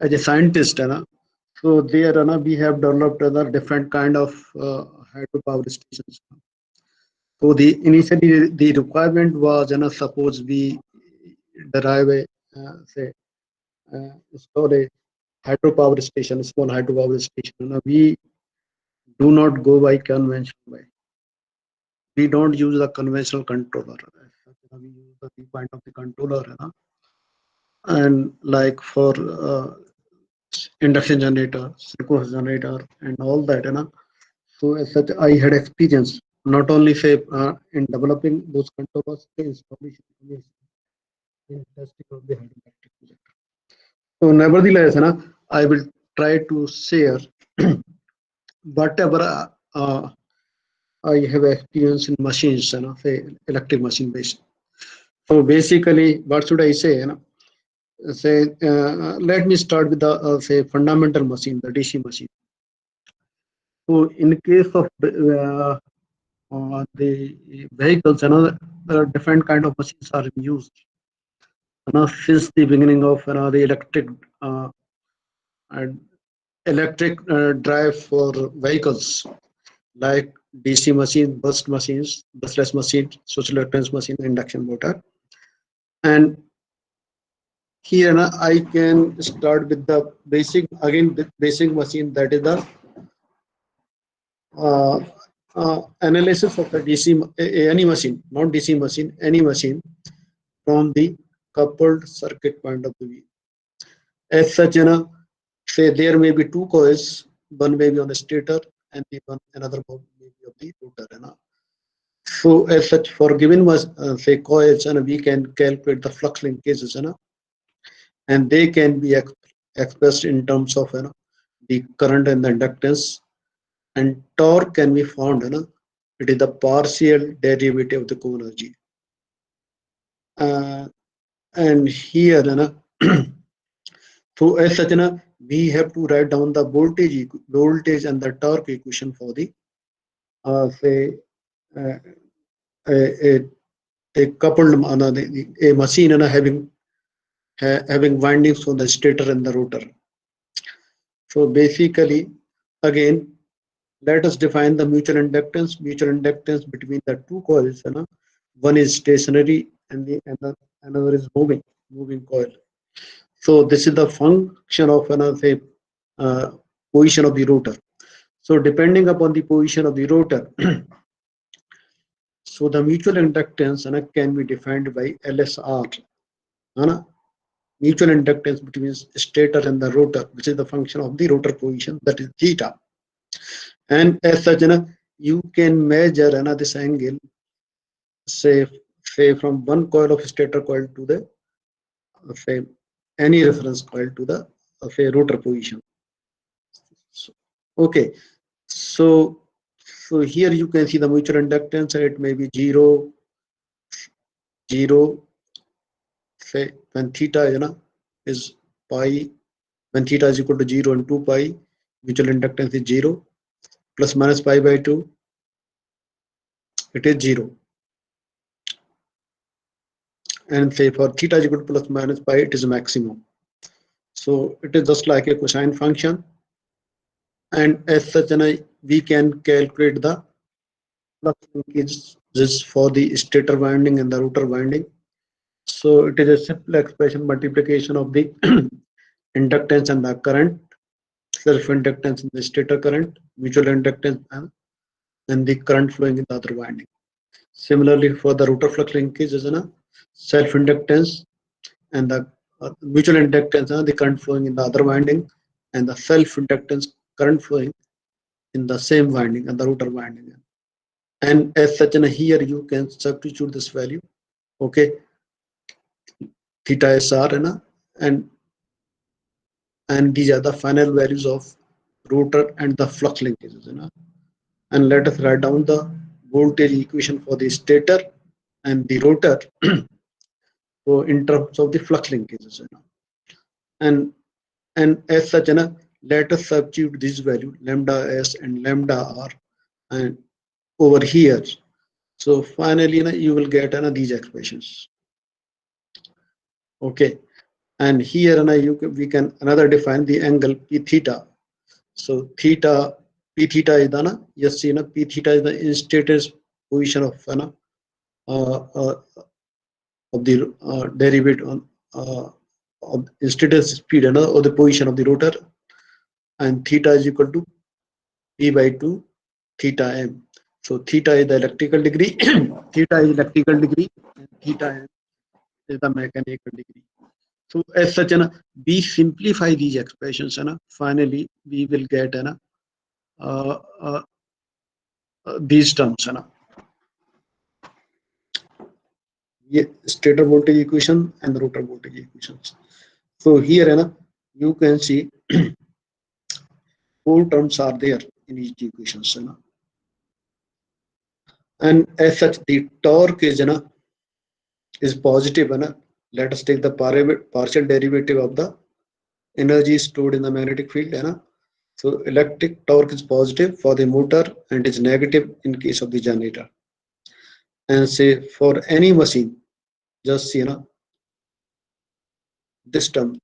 as a scientist, so there we have developed other different kind of hydropower stations. So the initially the requirement was, suppose we derive a say install a hydropower station, small hydropower station. We do not go by conventional way. We don't use the conventional controller. We use the viewpoint of the controller, and like for induction generator, synchronous generator, and all that, So as such, I had experience not only say in developing those controllers, the installation, in testing of the hydroelectric project. So nevertheless, I will try to share whatever I have experience in machines, say electric machine based. So basically, what should I say? Say, let me start with the say fundamental machine, the DC machine. So in case of the vehicles, different kind of machines are used. Since the beginning of the uh, and electric drive for vehicles like DC machine, bus machines, busless machine, social electronics machine, induction motor. And here I can start with the basic again the basic machine, that is the uh, analysis of the DC any machine, not DC machine, any machine from the coupled circuit point of view. As such, say there may be two coils, one may be on a stator and the one another one may be of the rotor. So as such, for given say coils, we can calculate the flux linkages, and they can be expressed in terms of the current and the inductance, and torque can be found. It is the partial derivative of the co-energy. Uh, and here, so as such, we have to write down the voltage and the torque equation for the say uh, a, a, a coupled a machine having windings on the stator and the rotor. So basically, again, let us define the mutual inductance. Mutual inductance between the two coils, one is stationary and the another is moving coil. So this is the function of say uh, position of the rotor. So depending upon the position of the rotor, so the mutual inductance can be defined by LSR. Mutual inductance between stator and the rotor, which is the function of the rotor position, that is theta. And as such, you can measure this angle, say from one coil of stator coil to the say any reference coil to the say rotor position. So, okay, so here you can see the mutual inductance, and it may be 0, 0. Say when theta is pi, when theta is equal to 0 and 2 pi, mutual inductance is 0, plus minus pi by 2, it is 0. And say for theta is equal to plus minus pi, it is maximum. So it is just like a cosine function, and as such, we can calculate the flux linkages for the stator winding and the rotor winding. So it is a simple expression, multiplication of the inductance and the current, self-inductance in the stator current, mutual inductance, and the current flowing in the other winding. Similarly, for the rotor flux linkage, is self-inductance and the mutual inductance, the current flowing in the other winding, and the self-inductance current flowing in the same winding and the rotor winding. And as such, here you can substitute this value. Okay, theta is r, and these are the final values of rotor and the flux linkages. And let us write down the voltage equation for the stator and the rotor. So in terms of the flux linkages, and as such, let us substitute this value lambda s and lambda r and over here. So finally, you will get these expressions. Okay, And here we can another define the angle p theta. So theta, p theta is the yes, p theta is the instantaneous position of uh, uh, of the derivative on of instantaneous speed or the position of the rotor, and theta is equal to p by 2 theta m. So theta is the electrical degree, theta is electrical degree, and theta m is the mechanical degree. So as such, we simplify these expressions, and finally we will get uh, uh, these terms, stator voltage equation and the rotor voltage equations. So here, you can see four terms are there in each equations, and as such the torque is positive, let us take the partial derivative of the energy stored in the magnetic field, so electric torque is positive for the motor and is negative in case of the generator. And say for any machine, just this term,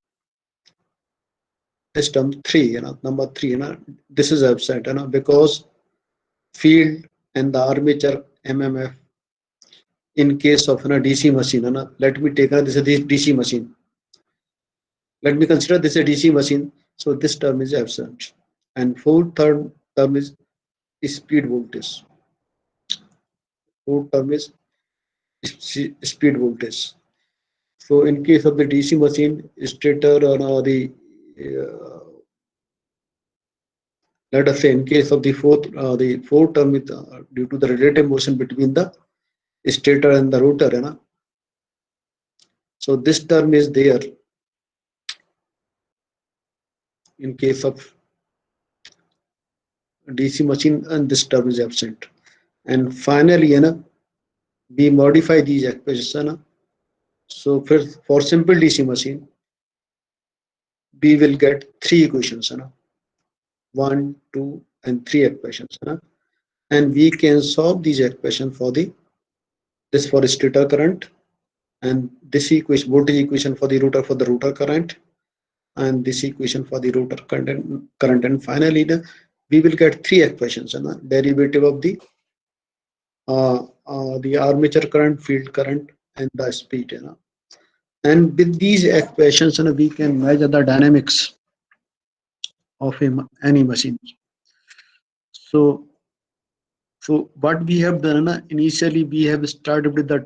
three, number three, this is absent, because field and the armature mmf in case of DC machine, let me take this is the DC machine. Let me consider this a DC machine. So this term is absent. And third term is speed voltage. Fourth term is speed voltage. So in case of the DC machine, stator the let us say in case of the fourth term is due to the relative motion between the stator and the rotor, so this term is there in case of DC machine, and this term is absent. And finally, we modify these expressions. So for simple DC machine, we will get three equations, 1, 2, and 3 equations, and we can solve these equations for this for stator current, and this equation voltage equation for the rotor current, and this equation for the rotor current, and finally we will get three equations, derivative of the armature current, field current, and the speed, and with these equations, we can measure the dynamics of any machine. So what we have done, initially we have started with the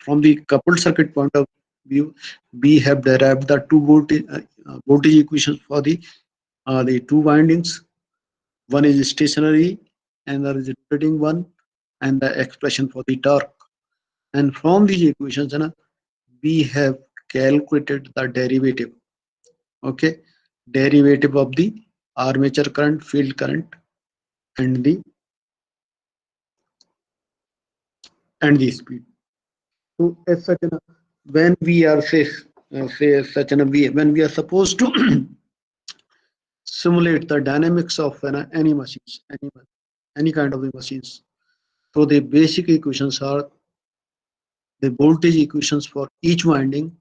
from the coupled circuit point of view. We have derived the two voltage equations for the two windings. One is stationary and there is a rotating one, and the expression for the torque. And from these equations, we have calculated the derivative. Okay, derivative of the armature current, field current, and the speed. So as such, when we are when we are supposed to simulate the dynamics of any machines, any kind of the machines. So the basic equations are the voltage equations for each winding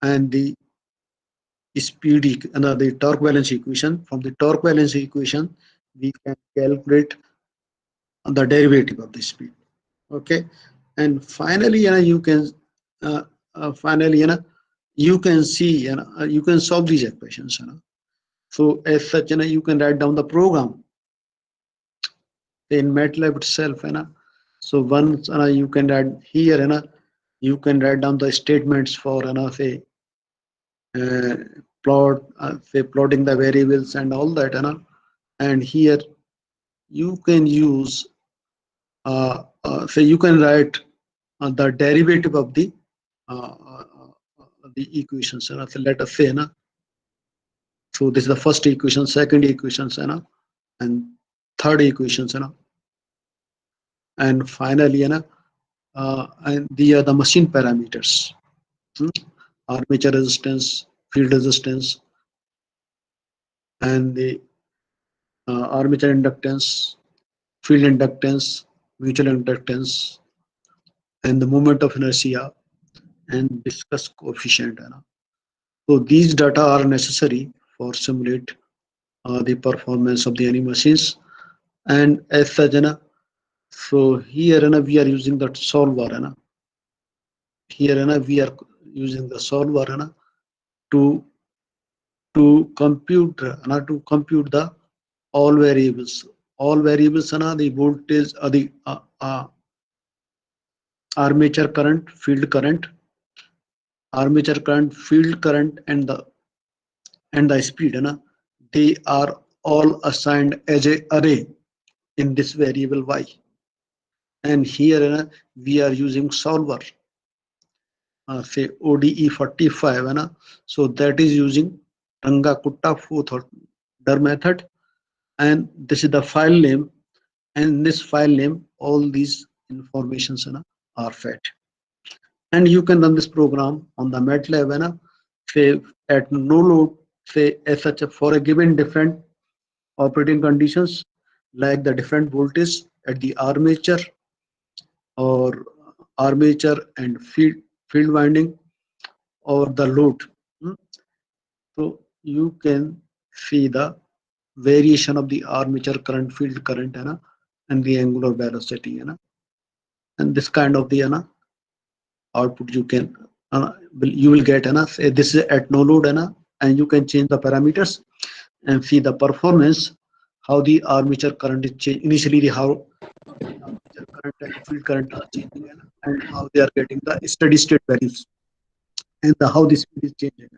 and the speed and the torque balance equation. From the torque balance equation, we can calculate the derivative of the speed. Okay, and finally, you can you can see, you can solve these equations. So as such, you can write down the program in MATLAB itself. So once you can write here, you can write down the statements for say plotting the variables and all that, and here you can use say you can write the derivative of the equations. So let us say, so this is the first equation, second equations, and third equations, and finally, and these are the machine parameters: armature resistance, field resistance, and the armature inductance, field inductance, mutual inductance, and the moment of inertia, and viscous coefficient है ना. So these data are necessary for simulate the performance of the any machines. And as such है ना, so here है ना we are using the solver है ना. Here है ना we are using the solver है ना to compute है ना, to compute the all variables. All variables है ना, the voltage the armature current, field current, armature current, field current, and the speed है ना, they are all assigned as a array in this variable y. And here है ना we are using solver, say ODE 45 है ना, so that is using Ranga-Kutta fourth order method, and this is the file name, and in this file name all these informations है ना are fed. And you can run this program on the MATLAB है ना, say at no load, say as such for a given different operating conditions like the different voltage at the armature or armature and field winding or the load. So you can see the variation of the armature current, field current है ना, and the angular velocity है ना, and this kind of the है ना output you can you will get है ना, say this is at no load है ना, and you can change the parameters and see the performance, how the armature current is changing initially, how armature current and field current are changing and how they are getting the steady state values and how the speed is changing.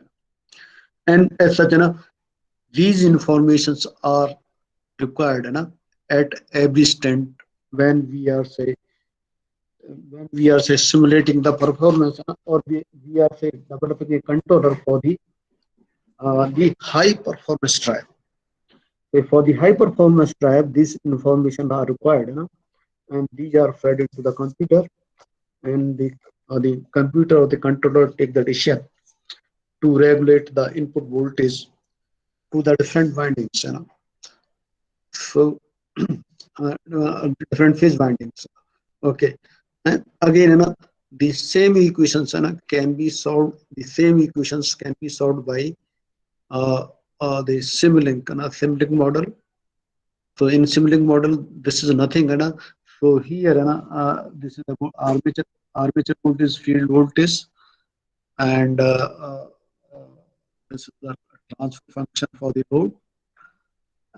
And as such these informations are required at every stint when we are say simulating the performance or we are say developing a controller for the high performance drive. So for the high performance drive, these information are required, and these are fed into the computer, and the computer or the controller take the decision to regulate the input voltage to the different windings, so different phase windings. Okay, and again, the same equations can be solved. The same equations can be solved by the Simulink, Simulink model. So in Simulink model, this is nothing, so here, this is the armature voltage, field voltage, and this is the transfer function for the load,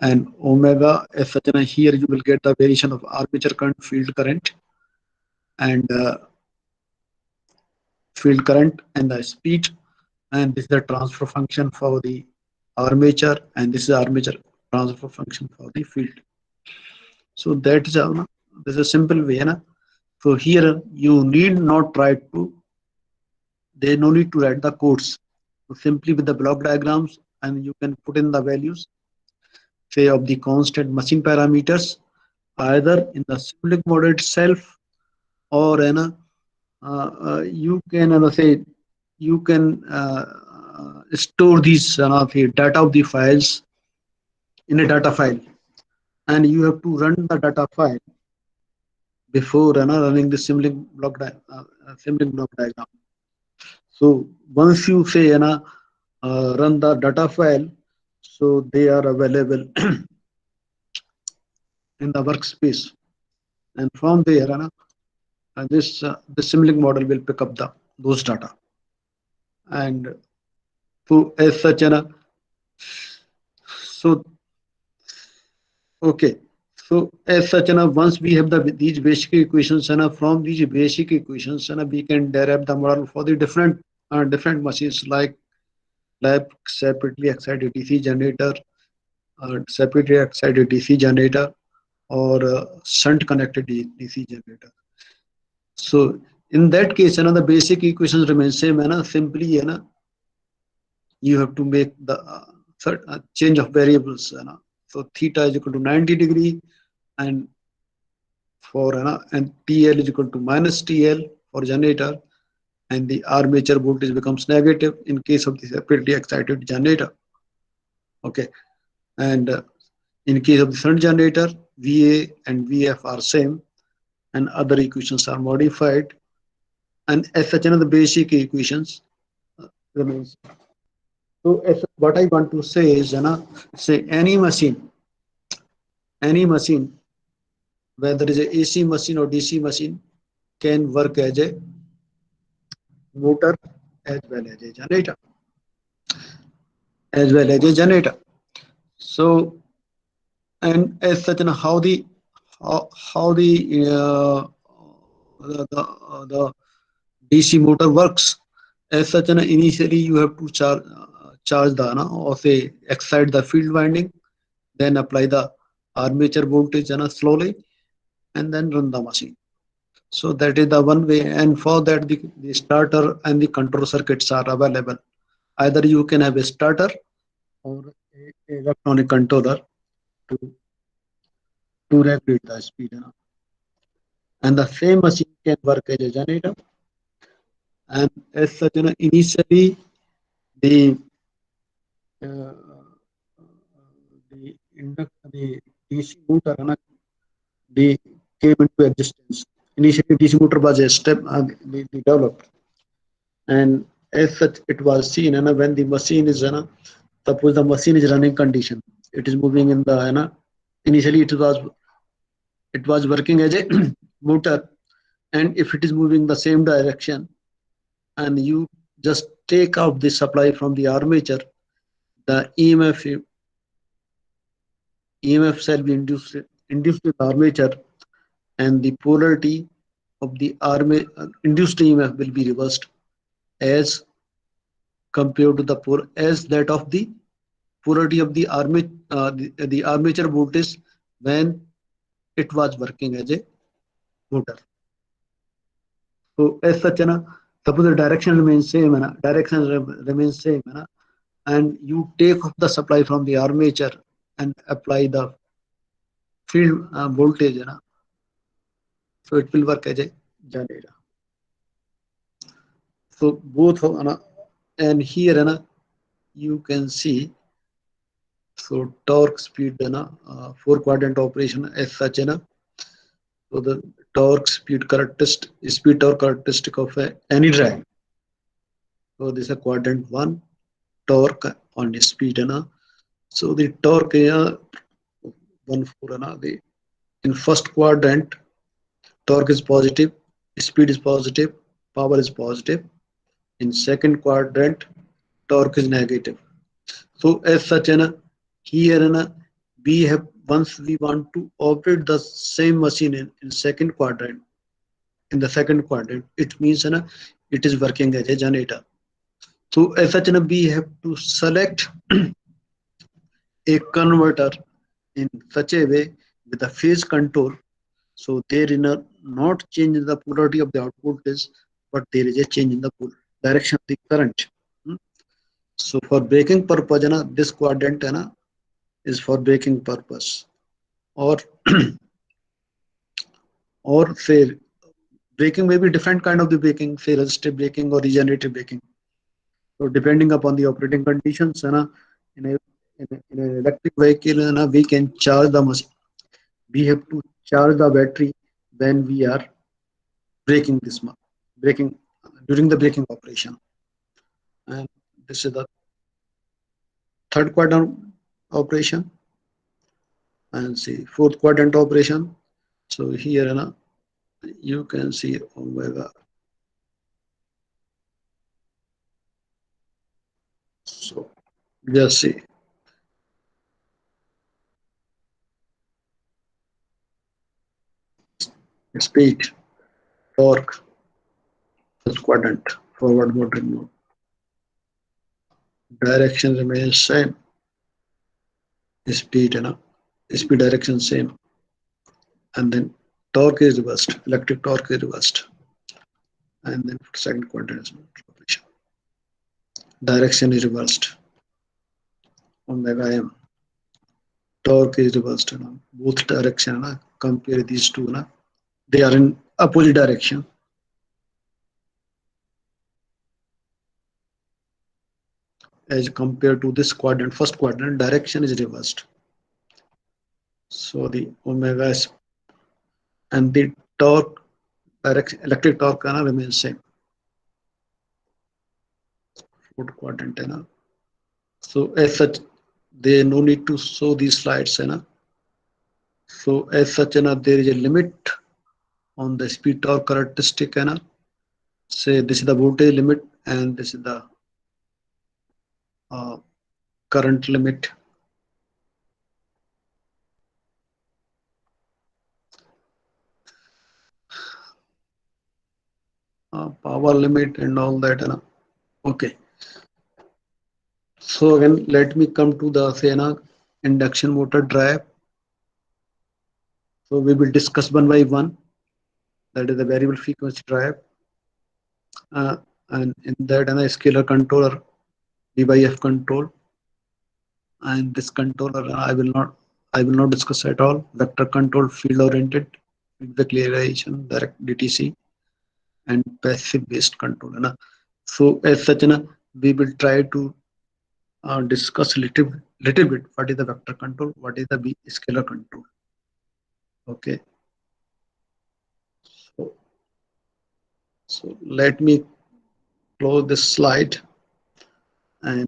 and omega as such. Here you will get the variation of armature current, field current, and field current and the speed, and this is the transfer function for the armature, and this is armature transfer function for the field. So that is this is a simple way, so here you need not try to, there no need to write the codes. So simply with the block diagrams, and you can put in the values, say of the constant machine parameters, either in the Simulink model itself, or you can say you can store these the data of the files in a data file, and you have to run the data file before running the Simulink block diagram. So once you say run the data file, so they are available in the workspace, and from there this the Simulink model will pick up those data. And so as such so okay, so as such once we have these basic equations, from these basic equations we can derive the model for the different machines like separately excited DC generator, separately excited DC generator, or shunt connected DC generator. So in that case, the basic equations remain same. Simply, you have to make the change of variables. So theta is equal to 90 degree, and for and TL is equal to minus TL for generator, and the armature voltage becomes negative in case of the separately excited generator. Okay, and in case of the shunt generator, VA and VF are same, and other equations are modified. and as such the basic equations remains. So as what I want to say is, say any machine, whether it's a AC machine or DC machine, can work as a motor as well as a generator, as well as a generator. So, and as such, how the DC motor works. As such, initially you have to charge the or say excite the field winding, then apply the armature voltage slowly, and then run the machine. So that is the one way, and for that the starter and the control circuits are available. Either you can have a starter or a electronic controller to regulate the speed. And the same machine can work as a generator. And as such, initially the uh, the DC motor they came into existence. Initially, DC motor was a step they developed, and as such, it was seen. And when the machine is, suppose the machine is running condition, it is moving in the, initially it was working as a motor, and if it is moving the same direction, and you just take out the supply from the armature, the EMF shall be induced in the armature, and the polarity of the induced EMF will be reversed as compared to as that of the polarity of the the armature voltage when it was working as a motor. So as such, suppose the direction remains same, remains same, and you take off the supply from the armature and apply the field voltage, so it will work as a generator. So both, and here, you can see, so torque, speed, 4-quadrant operation as such, so the torque, speed torque characteristic of any drive. So this is a quadrant 1 torque on the speed, so the torque 1 4, in first quadrant torque is positive, speed is positive, power is positive. In second quadrant torque is negative. So as such, here, we have, once we want to operate the same machine in second quadrant, it means, it is working as a generator. So as such, we have to select a converter in such a way with a phase control, so there is not change in the polarity of the output is, but there is a change in the direction of the current. So for braking purpose, this quadrant is for braking purpose, or or say braking may be different kind of the braking, say resistive braking or regenerative braking. So depending upon the operating conditions, in in an electric vehicle, we can charge the machine. We have to charge the battery when we are braking braking during the braking operation. And this is the third quadrant operation, and see fourth quadrant operation. So here, you can see omega. So just see speed, torque, first quadrant, forward motoring mode. Direction remains same. Speed, speed direction same, and then torque is reversed. Electric torque is reversed, and then second quadrant is operation. Direction is reversed. Omega m. Torque is reversed. Both direction. Compare these two. They are in opposite direction. As compared to this quadrant, first quadrant, direction is reversed. So the omega is, and the torque, direction, electric torque remains same. fourth quadrant है ना. So as such, they no need to show these slides है ना. So as such है ना, there is a limit on the speed torque characteristic है ना. Say this is the voltage limit and this is the current limit. Power limit and all that है ना. Okay. So again, let me come to the say na induction motor drive. So we will discuss one by one. That is the variable frequency drive, and in that and a scalar controller, D by F control, and this controller I will not discuss at all. Vector control, field oriented, feedback clearization, direct DTC, and passive based control. Na. So as such, na, we will try to discuss little bit what is the vector control, what is the scalar control. Okay. So let me close this slide and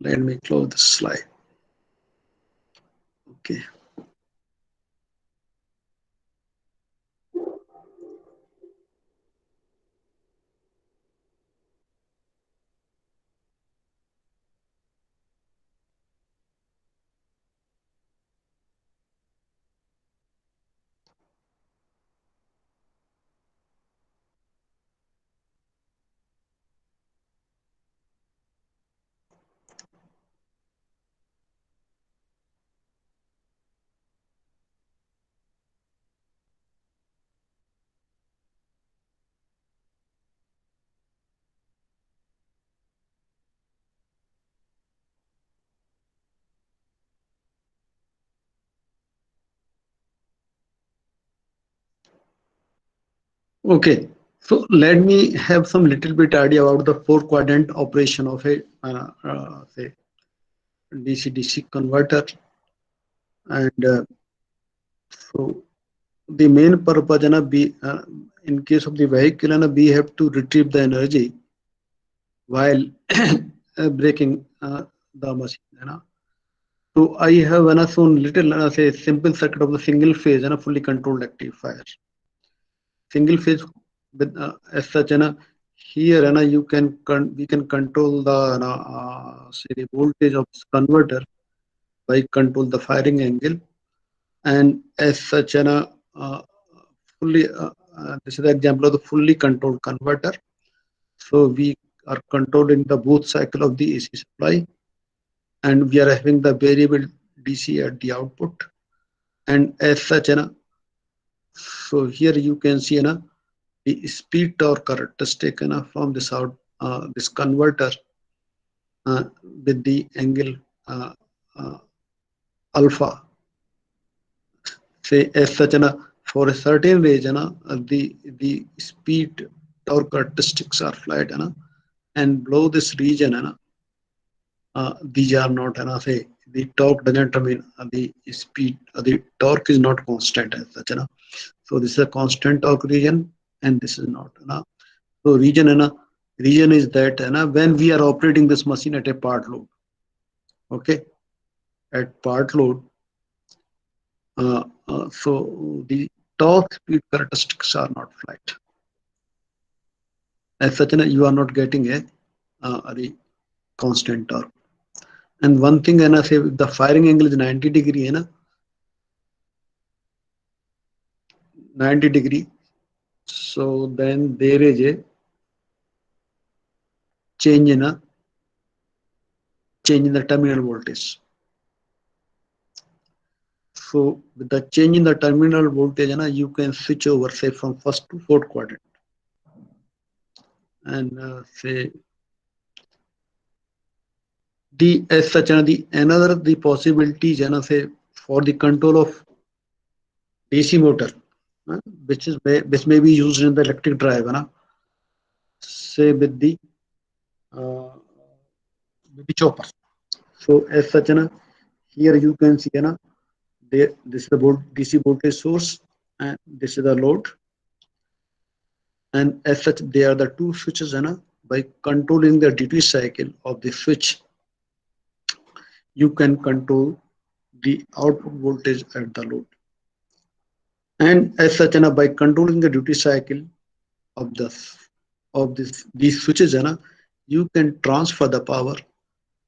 let me close this slide. Okay. Okay. So let me have some little bit idea about the four quadrant operation of a say DC-DC converter, and so the main purpose be in case of the vehicle we have to retrieve the energy while braking the machine. So I have shown little say simple circuit of the single phase and a fully controlled rectifier. Single phase with as such here you can we can control the say the voltage of this converter by control the firing angle, and as such fully this is the example of the fully controlled converter. So we are controlling the both cycle of the AC supply, and we are having the variable DC at the output, and as such so here you can see the speed torque characteristic from this out this converter with the angle uh, alpha. Say as such for a certain range the speed torque characteristics are flat and below this region these are not say the torque doesn't mean the speed the torque is not constant as such so this is a constant torque region and this is not so region is that when we are operating this machine at a part load. Okay, at part load so the torque speed characteristics are not flat as such you are not getting a the constant torque. And one thing say if the firing angle is 90 degree 90 degree, so then there is a change in the terminal voltage. So with the change in the terminal voltage you can switch over say from first to fourth quadrant, and say the as such the another the possibilities say for the control of DC motor which may be used in the electric drive, say with the chopper. So as such, here you can see, this is the DC voltage source, and this is the load. And as such, they are the two switches, by controlling the duty cycle of the switch, you can control the output voltage at the load. And as such, by controlling the duty cycle of these switches, you can transfer the power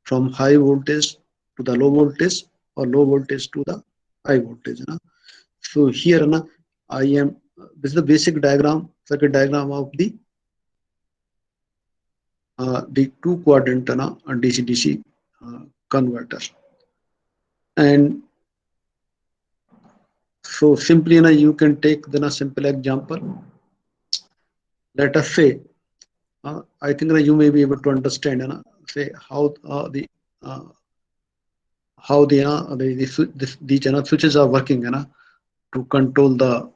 from high voltage to the low voltage, or low voltage to the high voltage. So here, this is the basic diagram, circuit diagram of the two quadrant DC-DC converter. And so simply, you can take a simple example. Let us say, I think you may be able to understand, say how these switches are working, to control the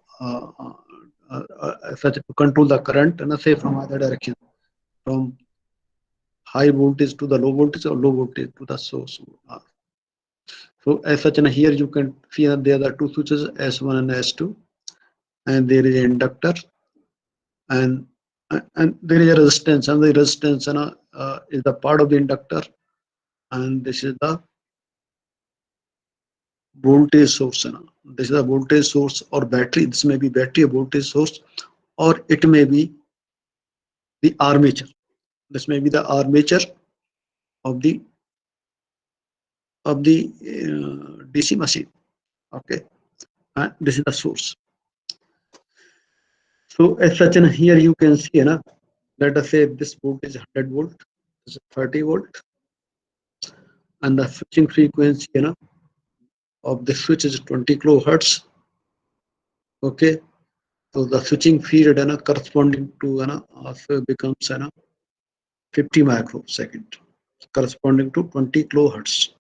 current, say from either direction, from high voltage to the low voltage, or low voltage to the source. So as such, here you can see that there are two switches, S1 and S2, and there is an inductor, and there is a resistance, and the resistance is the part of the inductor, and this is the voltage source. This is a voltage source or battery. This may be battery, a voltage source, or it may be the armature. This may be the armature of the DC machine. Okay, and this is the source. So as such, here you can see, let us say this voltage is 100 volt, this is 30 volt, and the switching frequency, of the switch is 20 kilohertz. Okay, so the switching period, corresponding to, also becomes, 50 microsecond, corresponding to 20 kilohertz,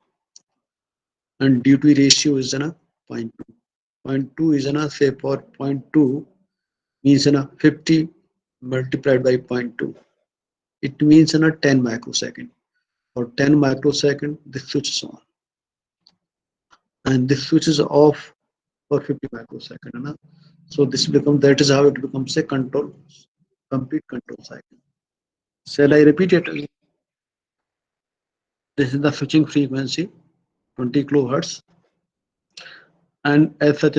and duty ratio is 0.2. 0.2 is, say for 0.2 means, 50 multiplied by 0.2. It means, 10 microsecond. For 10 microsecond, this switch is on, and this switch is off for 50 microsecond. So that is how it becomes a complete control cycle. Shall I repeat it again? This is the switching frequency, 20 kilohertz, and as such,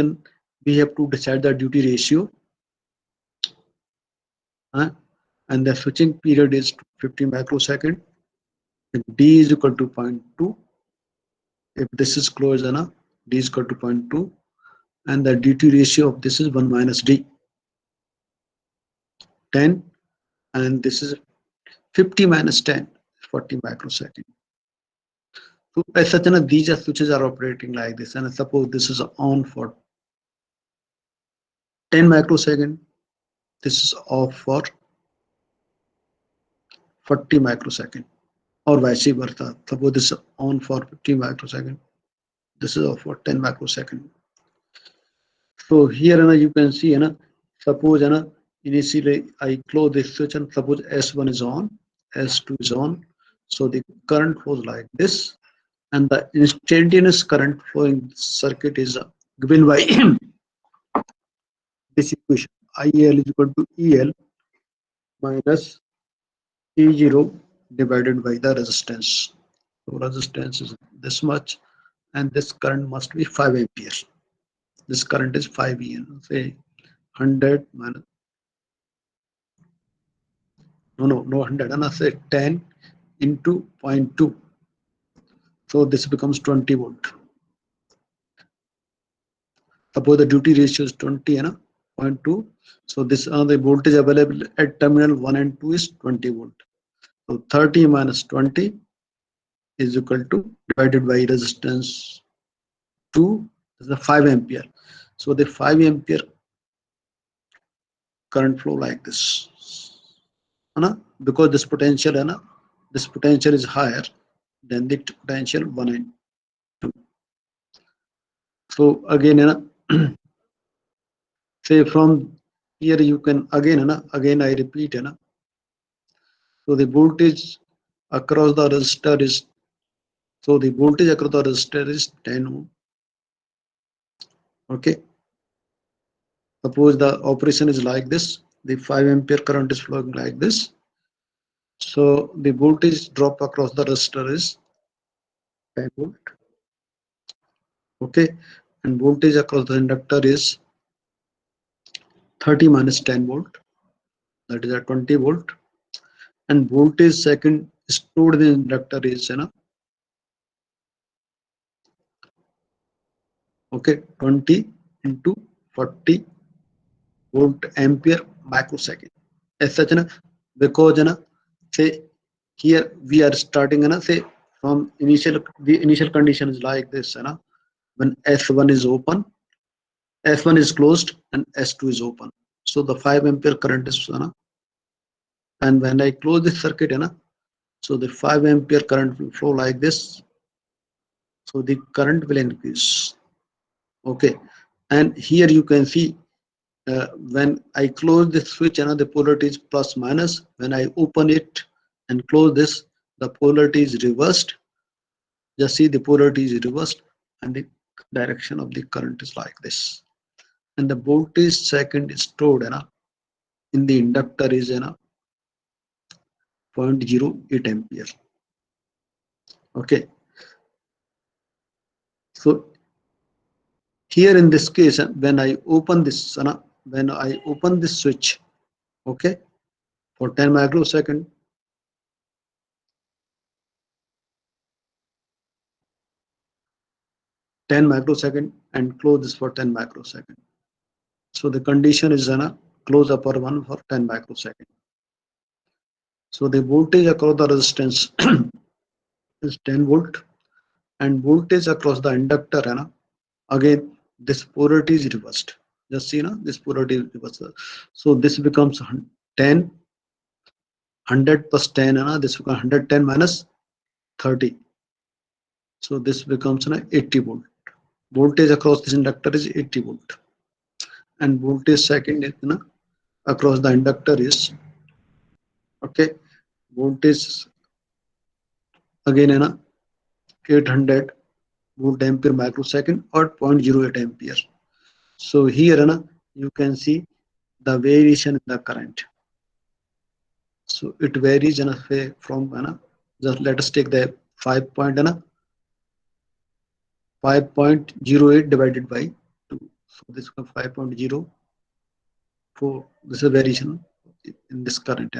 we have to decide the duty ratio, and the switching period is 50 microsecond. If D is equal to 0.2, if this is closed, D is equal to 0.2, and the duty ratio of this is 1 minus D, 10, and this is 50 minus 10, 40 microsecond. So as such, these switches are operating like this, and suppose this is on for 10 microsecond, this is off for 40 microsecond, or vice versa. Suppose this is on for 50 microsecond, this is off for 10 microsecond. So here, you can see, suppose, initially I close this switch, and suppose S1 is on, S2 is on. So the current flows like this, and the instantaneous current flowing circuit is given by this equation: IL is equal to EL minus E0 divided by the resistance. So resistance is this much, and this current must be 5 amperes. This current is 5 En. Say 100 minus, no 100, and I say 10 into 0.2. So this becomes 20 volt. Suppose the duty ratio is 20, 0.2. So this the voltage available at terminal 1 and 2 is 20 volt. So 30 minus 20 is equal to, divided by resistance 2, is the 5 ampere. So the 5 ampere current flow like this, because this potential is higher than the potential 1 and 2. So again, say from here you can again I repeat, so the voltage across the resistor is, so the voltage across the resistor is 10 ohm. Okay, suppose the operation is like this, the 5 ampere current is flowing like this, so the voltage drop across the resistor is 10 volt. Okay, and voltage across the inductor is 30 minus 10 volt, that is a 20 volt, and voltage second stored in the inductor is okay 20 into 40 volt ampere microsecond. As such, because say here we are starting say from initial, the initial condition is like this, when S1 is open, S1 is closed and S2 is open. So the 5 ampere current is, and when I close this circuit, so the 5 ampere current will flow like this. So the current will increase. Okay, and here you can see when I close this switch, the polarity is plus minus. When I open it and close this, the polarity is reversed. Just see the polarity is reversed, and the direction of the current is like this. And the voltage second is stored in the inductor is 0.08 ampere. Okay, so here in this case, when I open this, when I open this switch, okay, for 10 microsecond, and close this for 10 microsecond. So the condition is close upper one for 10 microsecond. So the voltage across the resistance is 10 volt, and voltage across the inductor, again this polarity is reversed. Just see, this polarity is reversed. So this becomes 10, 100 plus 10, this becomes 110 minus 30. So this becomes 80 volt. Voltage across this inductor is 80 volt, and voltage second is across the inductor is, okay, voltage again 800 volt ampere microsecond or 0.08 ampere. So here you can see the variation in the current. So it varies from just let us take the 5.08 divided by 2. So this is 5.04. This is variation in this current.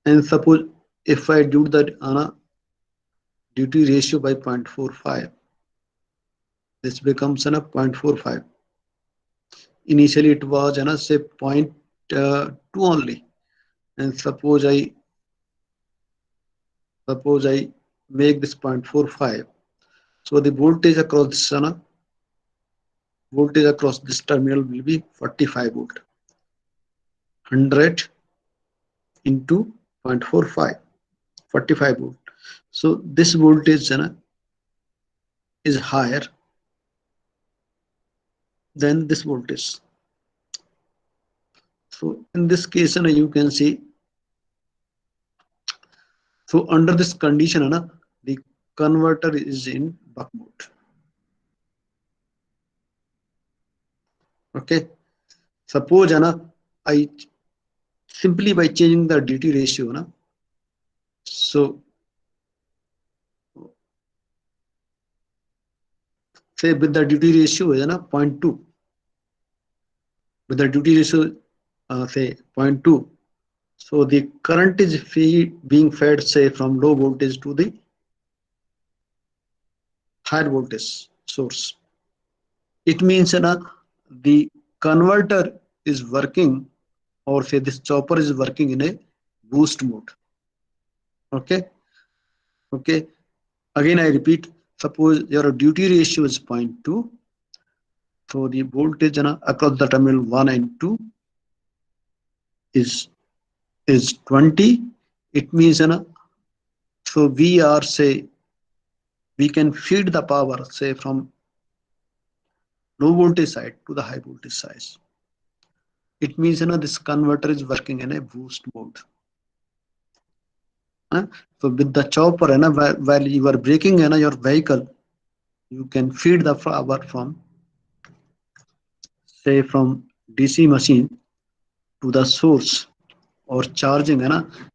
And suppose if I do that duty ratio by 0.45, this becomes 0.45. Initially it was say 0.2 only, and suppose I make this 0.45. So the voltage across this terminal will be 45 volt. 100 into 0.45, 45 volt. So this voltage is higher than this voltage. So in this case, you can see. So under this condition, the converter is in buck mode. Okay. Suppose I simply by changing the duty ratio, so say with the duty ratio is 0.2. With the duty ratio say 0.2. So the current is being fed say from low voltage to the higher voltage source. It means the converter is working, or say this chopper is working in a boost mode. Okay. Okay. Again, I repeat, suppose your duty ratio is 0.2. So the voltage across the terminal 1 and 2 is 20. It means so we are say we can feed the power say from low voltage side to the high voltage side. it means this converter is working in a boost mode. So with the chopper while you are braking your vehicle, you can feed the power from, say, from DC machine to the source, or charging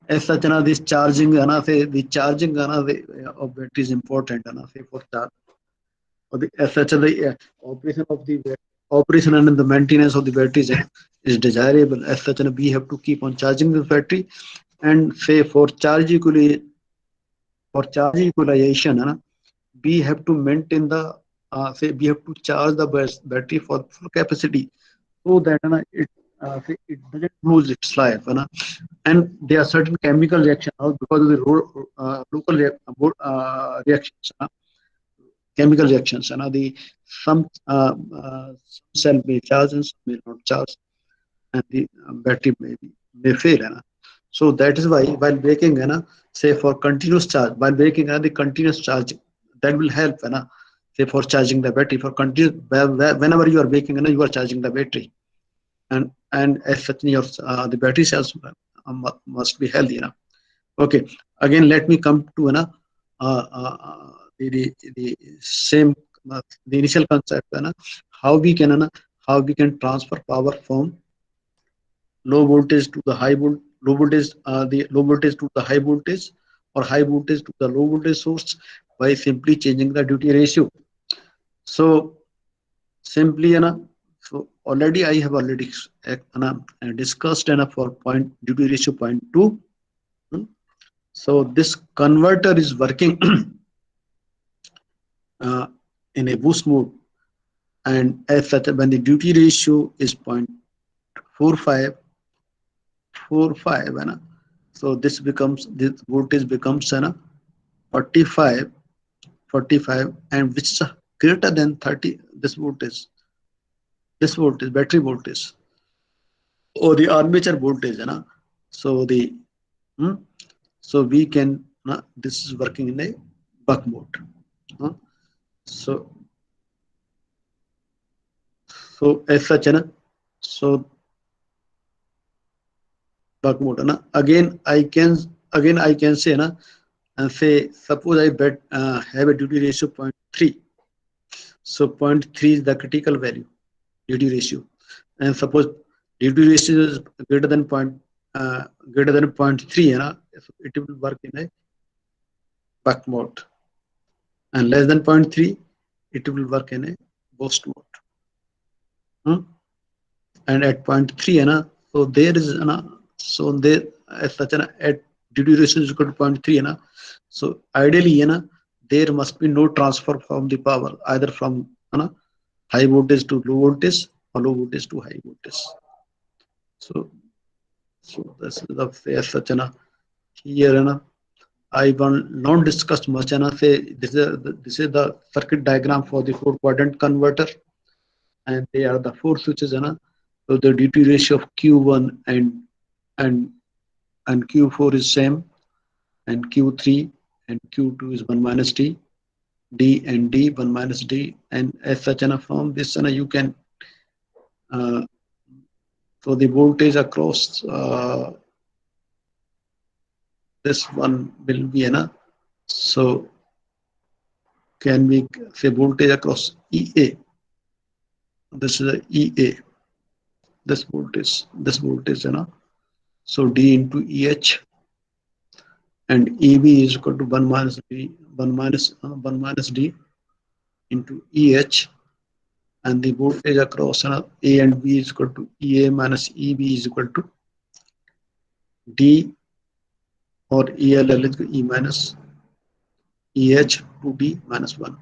as such this charging say the charging of battery is important say for charge, or the as such the operation of the operation and the maintenance of the batteries is desirable. As such we have to keep on charging the battery, and say for charge equalization we have to maintain the say we have to charge the battery for full capacity, so that say it doesn't lose its life. And there are certain chemical reactions because of the local reactions, chemical reactions. The some cell may charge and some may not charge, and the battery may fail. So that is why while braking, say for continuous charge, while braking the continuous charge that will help, say for charging the battery for continuous. Whenever you are braking, you are charging the battery, and as such your the battery cells must be healthy. Okay, again let me come to the same the initial concept, how we can how we can transfer power from low voltage to the low voltage, the low voltage to the high voltage, or high voltage to the low voltage source, by simply changing the duty ratio. So simply so already I have already discussed for point duty ratio point 2. So this converter is working in a boost mode, and as such when the duty ratio is 0.45, so this voltage becomes 45, and which is greater than 30, this voltage battery voltage, or the armature voltage. So the so we can this is working in a buck mode. So as such so buck mode again I can say and say suppose I have a duty ratio 0.3. So 0.3 is the critical value duty ratio, and suppose duty ratio is greater than greater than 0.3, so it will work in a buck mode, and less than 0.3 it will work in a boost mode. And at 0.3 so there is so there as such at duty ratio is equal to 0.3 so ideally there must be no transfer from the power either from high voltage to low voltage, or low voltage to high voltage. So this is the as such here I will not discuss much. Say this is the circuit diagram for the 4-quadrant converter, and they are the 4 switches. So the duty ratio of Q1 and Q4 is same, and Q3 and Q2 is 1 minus D, D and D 1 minus D, and as such from this you can so the voltage across this one will be so can we say voltage across EA, this is a EA, this voltage so D into EH, and EB is equal to 1 minus D 1 minus D into EH, and the voltage across A and B is equal to EA minus EB is equal to D, or ELL is E minus EH to D minus 1.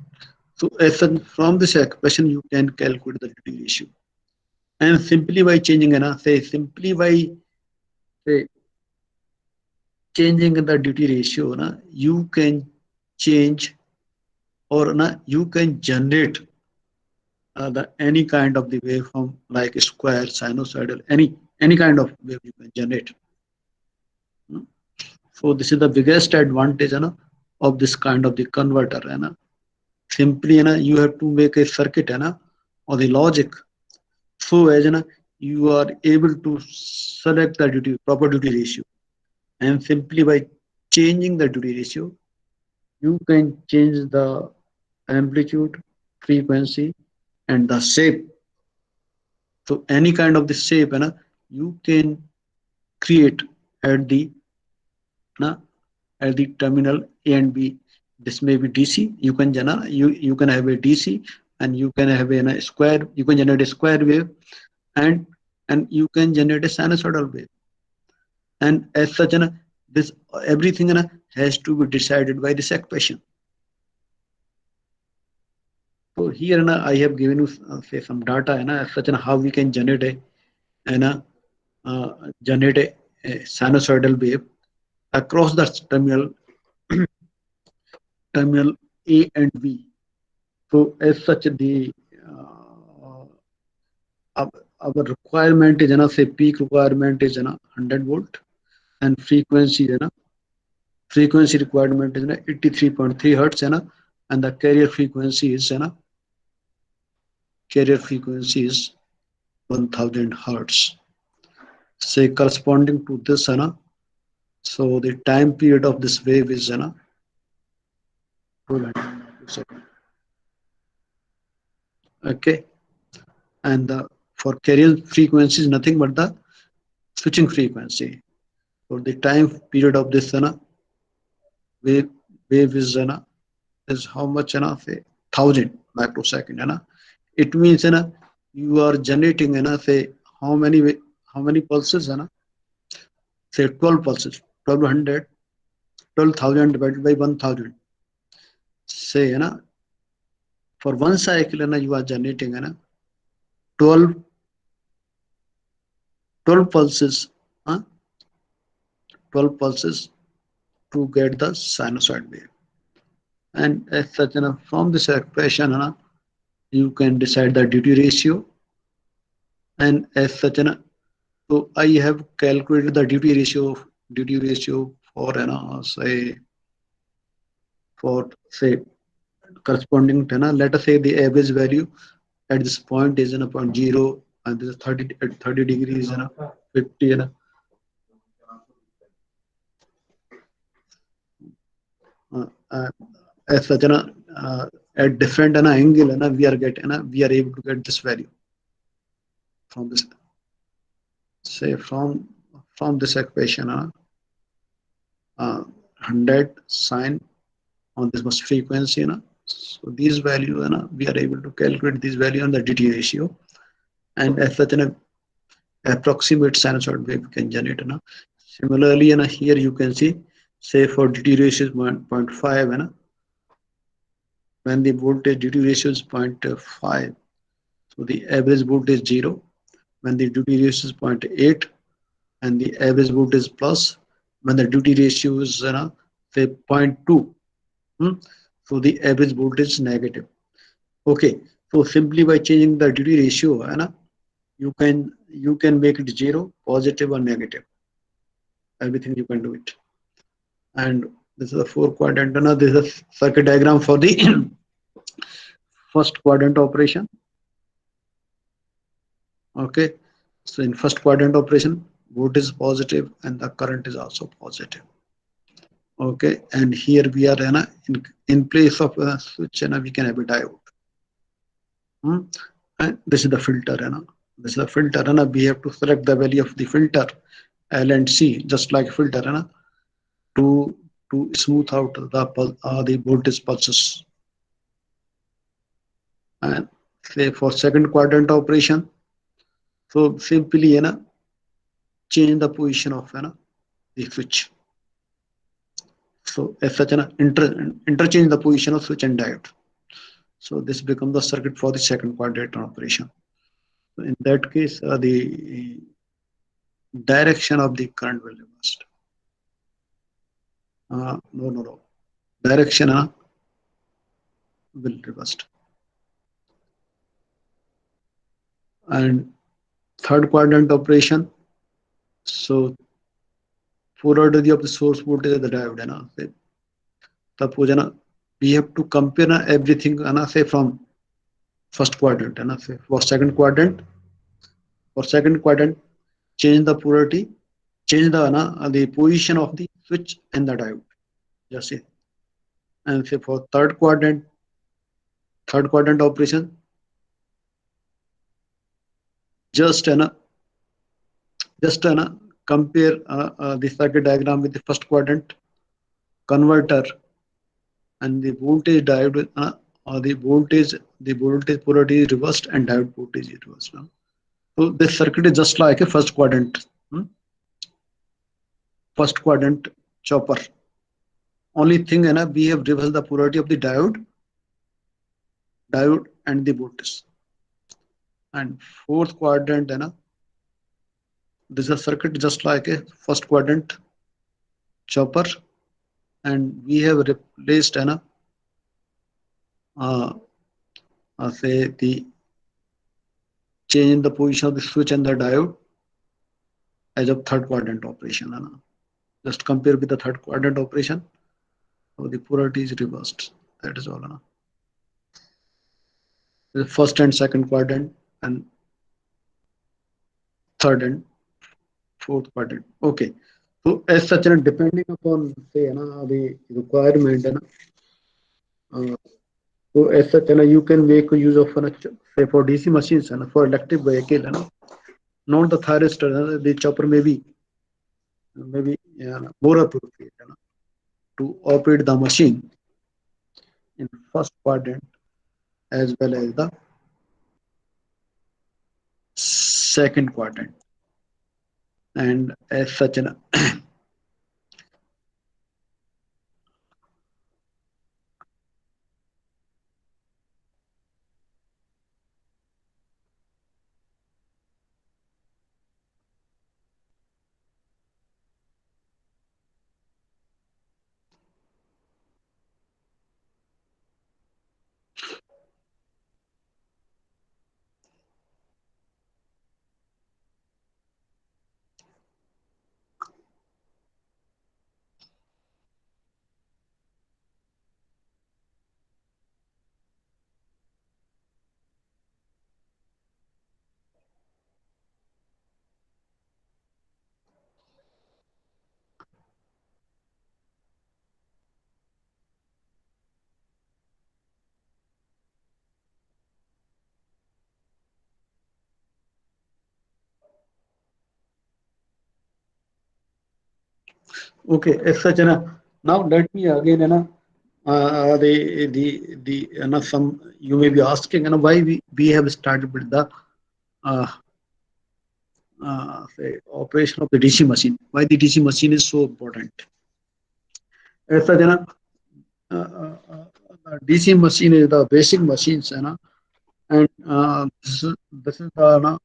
So as from this equation you can calculate the duty ratio, and simply by changing simply by changing the duty ratio you can change, or you can generate any kind of the waveform like square, sinusoidal, any kind of wave you can generate. So this is the biggest advantage of this kind of the converter. Simply you have to make a circuit or the logic so as you are able to select the proper duty ratio, and simply by changing the duty ratio, you can change the amplitude, frequency, and the shape. So any kind of the shape, you can create at the na, at the terminal A and B. This may be DC. You can have a DC, and you can have a square. You can generate a square wave, and you can generate a sinusoidal wave. And as such, this everything has to be decided by this equation. So here I have given you say some data as such how we can generate a sinusoidal wave across the terminal A and B. So as such the our requirement is say peak requirement is 100 volt, and frequency requirement is 83.3 hertz and the carrier frequency is 1000 hertz. Say corresponding to this so the time period of this wave is 1200 microseconds. Okay, and for carrier frequency is nothing but the switching frequency. For the time period of this wave is how much say 1000 microsecond. It means you are generating say how many pulses say 12 pulses, 1200, 12,000 divided by 1000. Say for one cycle you are generating 12 pulses, 12 pulses to get the sinusoid wave. And as such from this equation you can decide the duty ratio, and as such so I have calculated the duty ratio for say corresponding to let us say the average value at this point is 0.0, and this is 30 at 30 degrees 50 as such at different angle we are able to get this value from this, say from this equation 100 sine on this much frequency so these value we are able to calculate this value on the duty ratio, and as such an approximate sinusoid wave can generate similarly here you can see say for duty ratio is 0.5 when the voltage duty ratio is 0.5, so the average voltage is 0. When the duty ratio is 0.8 and the average voltage is plus, when the duty ratio is say 0.2, so the average voltage is negative. Okay, so simply by changing the duty ratio you can make it 0, positive or negative. Everything you can do it. And this is a 4 quadrant this is a circuit diagram for the first quadrant operation. Okay, so in first quadrant operation voltage is positive and the current is also positive. Okay, and here we are in place of a switch we can have a diode. And this is the filter this is the filter we have to select the value of the filter L and C just like filter to smooth out the voltage pulses. And say for second quadrant operation, so simply change the position of the switch. So as such interchange the position of switch and diode. So this becomes the circuit for the second quadrant operation. So in that case the direction of the current will reverse. No. Direction will reverse. And third quadrant operation, so polarity of the source voltage of the diode suppose we have to compare everything say from first quadrant say for second quadrant For second quadrant, change the polarity, change the position of the switch and the diode. Just say, and say for third quadrant operation, just just compare the circuit diagram with the first quadrant converter and the voltage diode the voltage polarity is reversed and diode voltage is reversed. So this circuit is just like a first quadrant. First quadrant chopper. Only thing we have reversed the polarity of the diode and the voltage. And fourth quadrant this is a circuit just like a first quadrant chopper, and we have replaced uh, say the change in the position of the switch and the diode as of third quadrant operation. Just compare with the third quadrant operation. So the polarity is reversed. That is all. The first and second quadrant and third and fourth quadrant. Okay. So as such, depending upon say the requirement, uh, so as such, you can make use of say for DC machines and for electric vehicle, not the thyristor, the chopper maybe more appropriate to operate the machine in first quadrant as well as the second quadrant. And as such, okay, as such, now let me again, some you may be asking, why we have started with the uh, say operation of the DC machine. Why the DC machine is so important? As such, DC machine is the basic machines, and this is the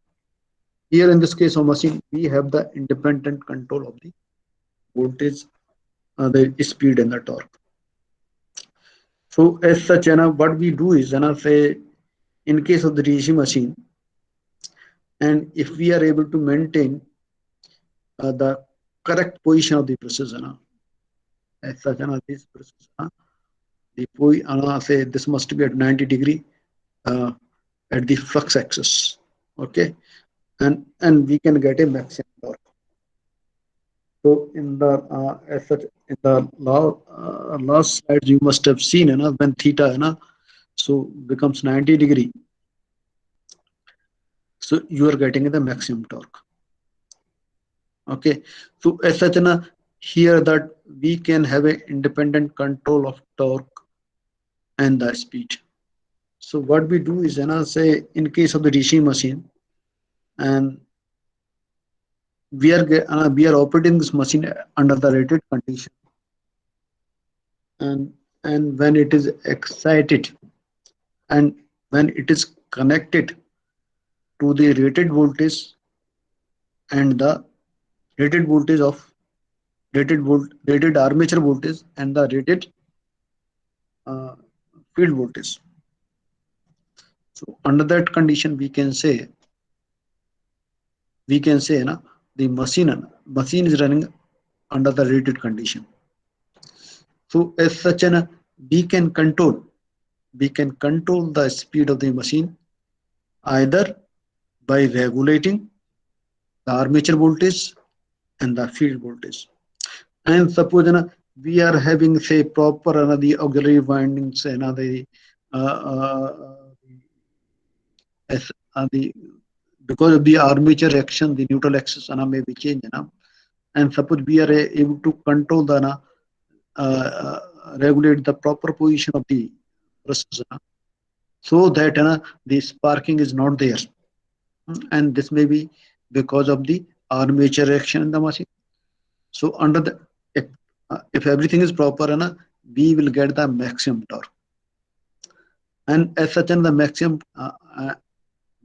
here in this case of machine we have the independent control of the voltage, the speed and the torque. So as such, what we do is, say in case of the DC machine, and if we are able to maintain the correct position of the process, as such, this process, say this must be at 90 degree uh, at the flux axis, okay, and we can get a maximum torque. So in the as such in the last slide you must have seen, when theta, so becomes 90 degree, so you are getting the maximum torque. Okay, so as such, here that we can have a independent control of torque and the speed. So what we do is, say in case of the DC machine, and we are operating this machine under the rated condition, and when it is excited and when it is connected to the rated voltage and the rated voltage of rated armature voltage and the rated uh, field voltage. So under that condition we can say the machine is running under the rated condition. So as such, we can control the speed of the machine either by regulating the armature voltage and the field voltage. And suppose we are having say proper the auxiliary windings and as the because of the armature action, the neutral axis may be changed. And suppose we are able to control the regulate the proper position of the brushes so that the sparking is not there. And this may be because of the armature action in the machine. So under the if everything is proper, we will get the maximum torque. And as such, the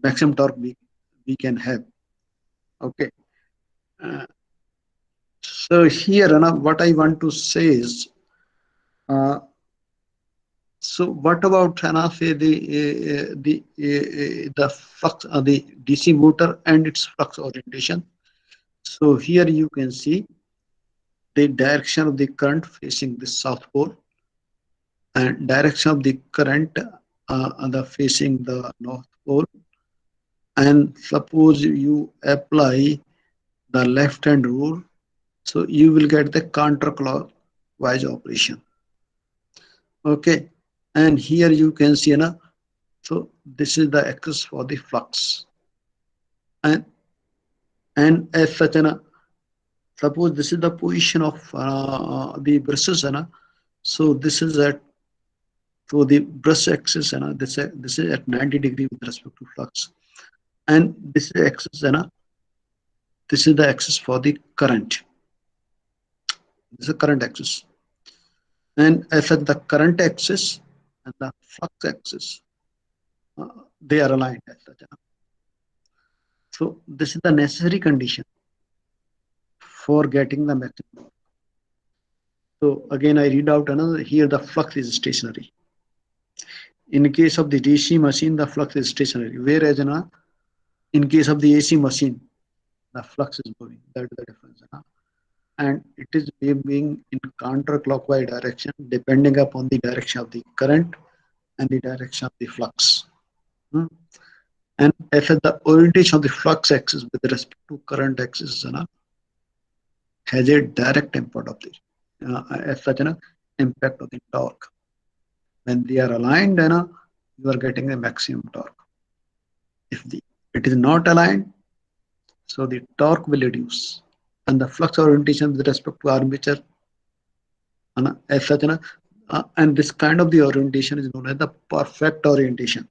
maximum torque we can have. Okay. So here, what I want to say is, so what about say the flux, the DC motor and its flux orientation? So here you can see the direction of the current facing the south pole and direction of the current facing the north pole. And suppose you apply the left hand rule, so you will get the counterclockwise operation. Okay, and here you can see so this is the axis for the flux, and as such suppose this is the position of the brushes so this is at so the brush axis this is at 90 degree with respect to flux, and this is axis this is the axis for the current. This is the current axis, and as such the current axis and the flux axis they are aligned as such. So this is the necessary condition for getting the maximum. So again I read out another here the flux is stationary. In case of the DC machine the flux is stationary, whereas in case of the AC machine the flux is moving. That is the difference. And it is moving in counterclockwise direction depending upon the direction of the current and the direction of the flux. And if the orientation of the flux axis with respect to current axis has a direct impact of the as such an impact of the torque. When they are aligned, you are getting a maximum torque. If it is not aligned, so the torque will reduce, and the flux orientation with respect to armature as such and this kind of the orientation is known as the perfect orientation.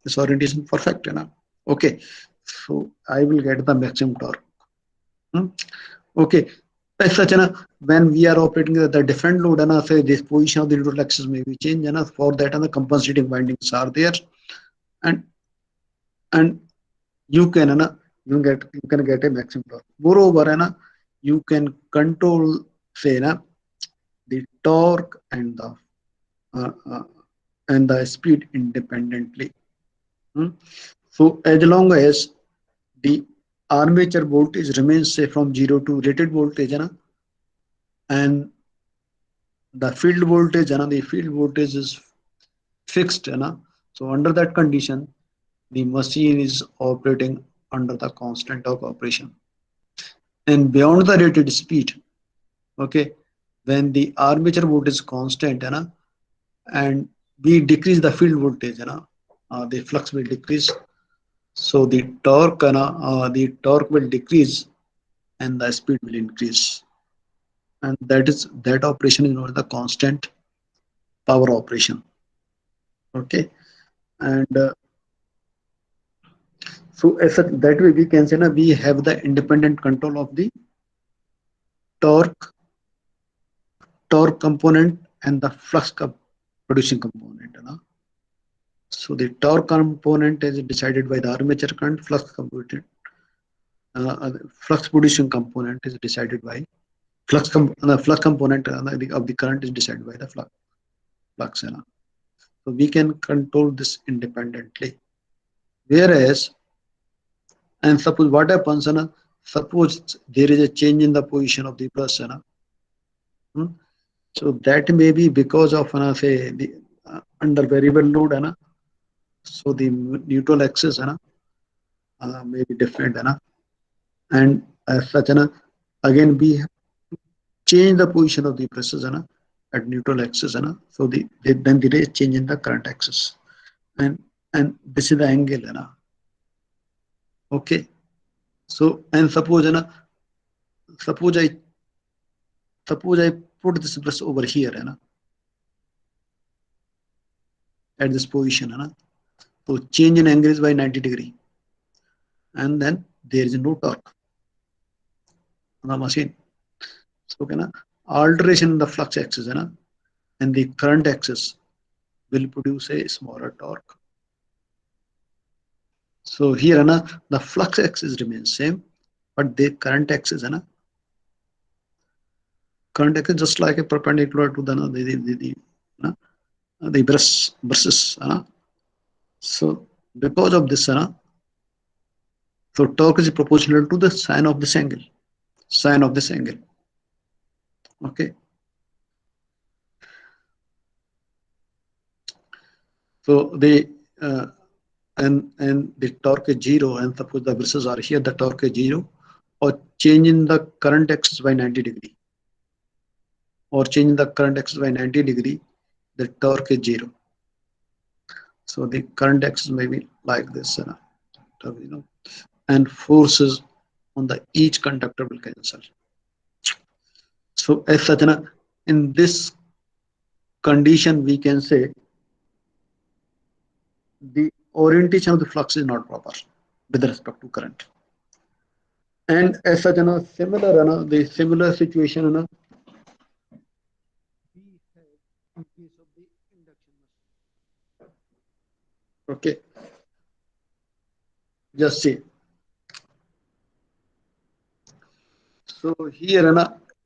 This orientation perfect, okay. So I will get the maximum torque. Okay, as such when we are operating the different load say this position of the neutral axis may be changed for that the compensating windings are there, and you can get a maximum torque. Moreover you can control say the torque and the speed independently. So as long as the armature voltage remains say from 0 to rated voltage and the field voltage is fixed so under that condition the machine is operating under the constant torque operation, and beyond the rated speed, okay, when the armature voltage is constant and we decrease the field voltage the flux will decrease, so the torque will decrease and the speed will increase, and that operation is known as the constant power operation. Okay, and so as such that way we can say we have the independent control of the torque component and the flux producing component. So the torque component is decided by the armature current, flux component flux producing component is decided by the flux component of the current is decided by the flux. So we can control this independently. Whereas, and suppose what happens, suppose there is a change in the position of the brush, so that may be because of say the under variable load, so the neutral axis may be different, and as such again we have to change the position of the presses at neutral axis so then there is change in the current axis, and this is the angle okay. So and suppose I suppose I put this press over here at this position so change in angle is by 90 degree, and then there is no torque on the machine. So alteration in the flux axis and the current axis will produce a smaller torque. So here the flux axis remains same, but the current axis current axis just like a perpendicular to the brushes so because of this so torque is proportional to the sine of this angle okay. So the and the torque is 0, and suppose the brushes are here, the torque is 0, or change in the current axis by 90 degree, or change in the current axis by 90 degree, the torque is 0. So the current axis may be like this and forces on the each conductor will cancel. So as such in this condition we can say the orientation of the flux is not proper with respect to current. And as such similar the similar situation we have in case of the induction machine. Okay, just see. So here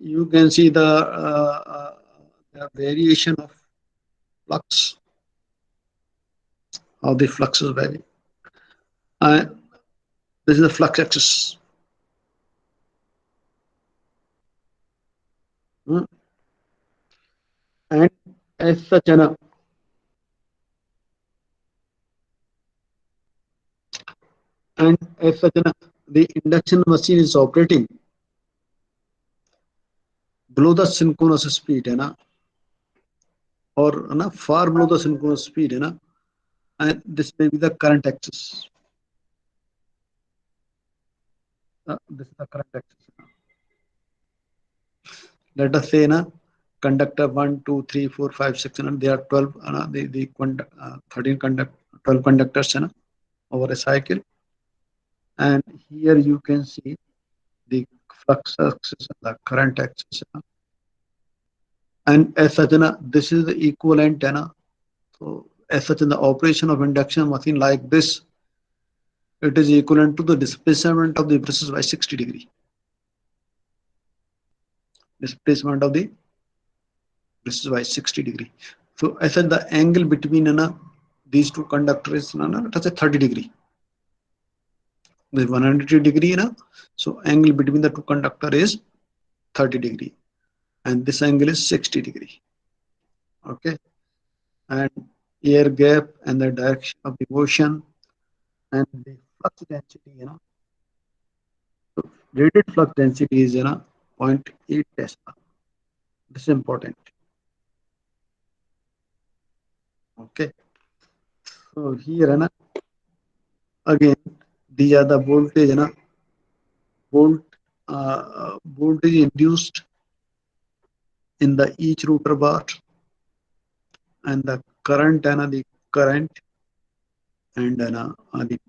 you can see the variation of flux, how the fluxes vary. This is the flux axis. And as such the induction machine is operating below the synchronous speed or far below the synchronous speed and this may be the current axis. This is the current axis. Let us say conductor 1 2 3 4 5 6 there are 12 the 13 conduct 12 conductors over a cycle, and here you can see the flux axis and the current axis and as such this is the equivalent so as such in the operation of induction machine like this, it is equivalent to the displacement of the brushes by 60 degree. Displacement of the brushes by 60 degree. So I said the angle between these two conductors it has a 30 degree. The 180 degree so angle between the two conductor is 30 degree, and this angle is 60 degree. Okay, and air gap and the direction of the motion and the flux density so rated flux density is 0.8 Tesla. This is important. Okay, so here again these are the voltage voltage induced in the each rotor bar, and the current and the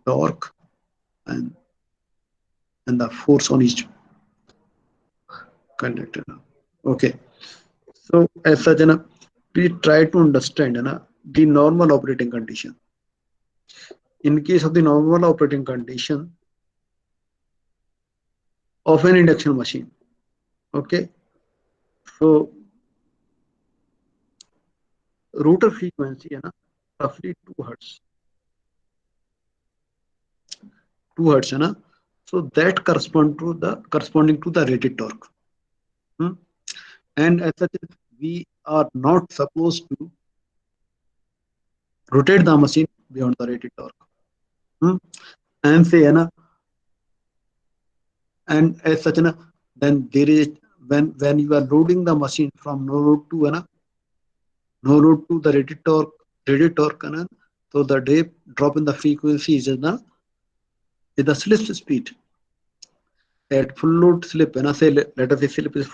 torque and the force on each conductor. Okay, so as such we try to understand the normal operating condition. In case of the normal operating condition of an induction machine, okay, so rotor frequency roughly 2 hertz. 2 hertz so that corresponding to the rated torque. And as such we are not supposed to rotate the machine beyond the rated torque. And say And as such, then there is when you are loading the machine from no load to no load to the rated torque, so the drop in the frequency is the slip speed. At full load slip, say let us say slip is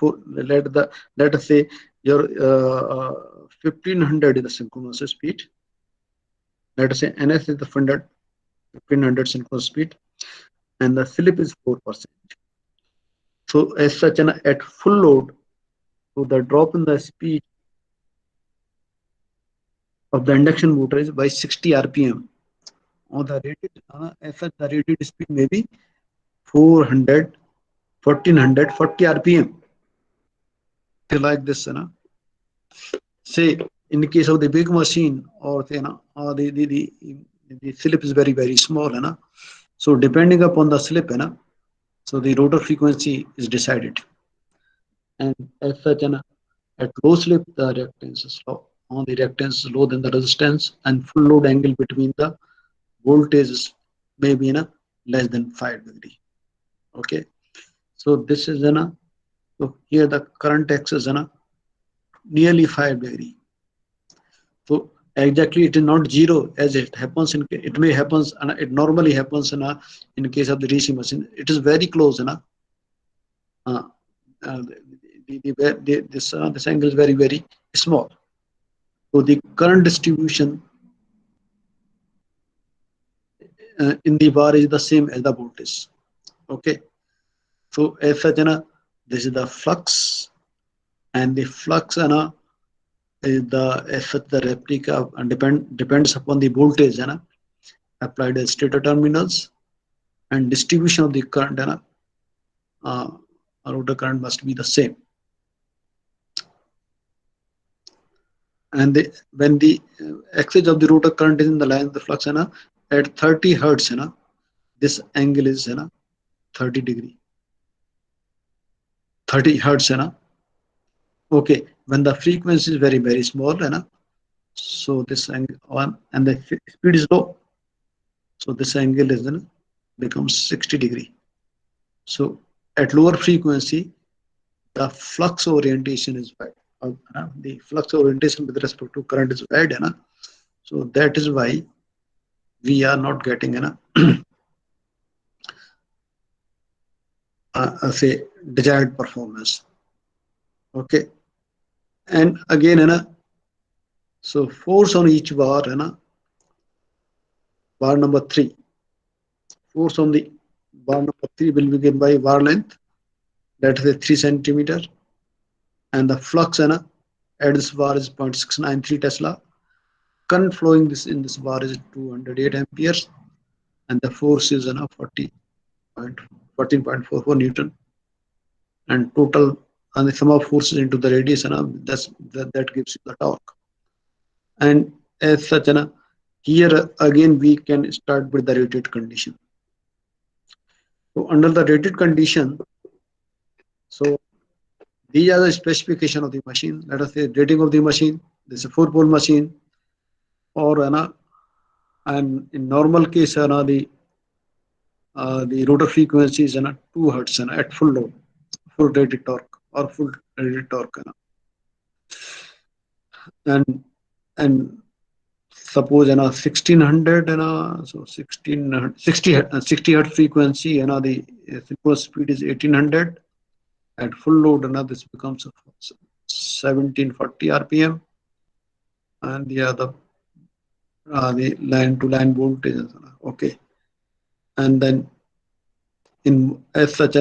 let us say your 1500 is the synchronous speed. Let us say ns is the 1500 synchronous speed, and the slip is 4%. So as such, at full load, so the drop in the speed of the induction motor is by 60 rpm. On the rated, as such, the rated speed may be 400, 1440 rpm. Like this, say in the case of the big machine, or the slip is very small, so depending upon the slip, so the rotor frequency is decided. And as such, at low slip, the reactance is low. On the reactance is low, then the resistance and full load angle between the voltages may be less than 5 degree. Okay, so this is so here the current axis is nearly 5 degree. So exactly it is not zero as it happens in, it may happens, and it normally happens in case of the DC machine. It is very close, uh, this angle is very small. So the current distribution in the bar is the same as the voltage. Okay, so as such, this is the flux, and the flux is the as such the replica and depends upon the voltage applied at stator terminals, and distribution of the current rotor current must be the same. And when the axis of the rotor current is in the line of the flux, at 30 hertz, this angle is 30 degree. 30 hertz, okay. When the frequency is very small, so this angle one, and the speed is low, so this angle is becomes 60 degree. So at lower frequency, the flux orientation is bad. The flux orientation with respect to current is bad, so that is why we are not getting say desired performance. Okay, and again, so force on each bar, bar number 3. Force on the bar number 3 will be given by bar length, that is 3 centimeter, and the flux at this bar is 0.693 Tesla. Current flowing this in this bar is 208 amperes, and the force is 14.44 Newton, and total and the sum of forces into the radius, that gives you the torque. And as such, here again we can start with the rated condition. So under the rated condition, so these are the specification of the machine. Let us say rating of the machine. This is a 4-pole machine, or and in normal case, the rotor frequency is 2 hertz at full load, full rated torque or full rated torque, and suppose 1600, so 60 hertz frequency, the synchronous speed is 1800. At full load, this becomes 1740 rpm, and the line to line voltage. Okay, and then in as such,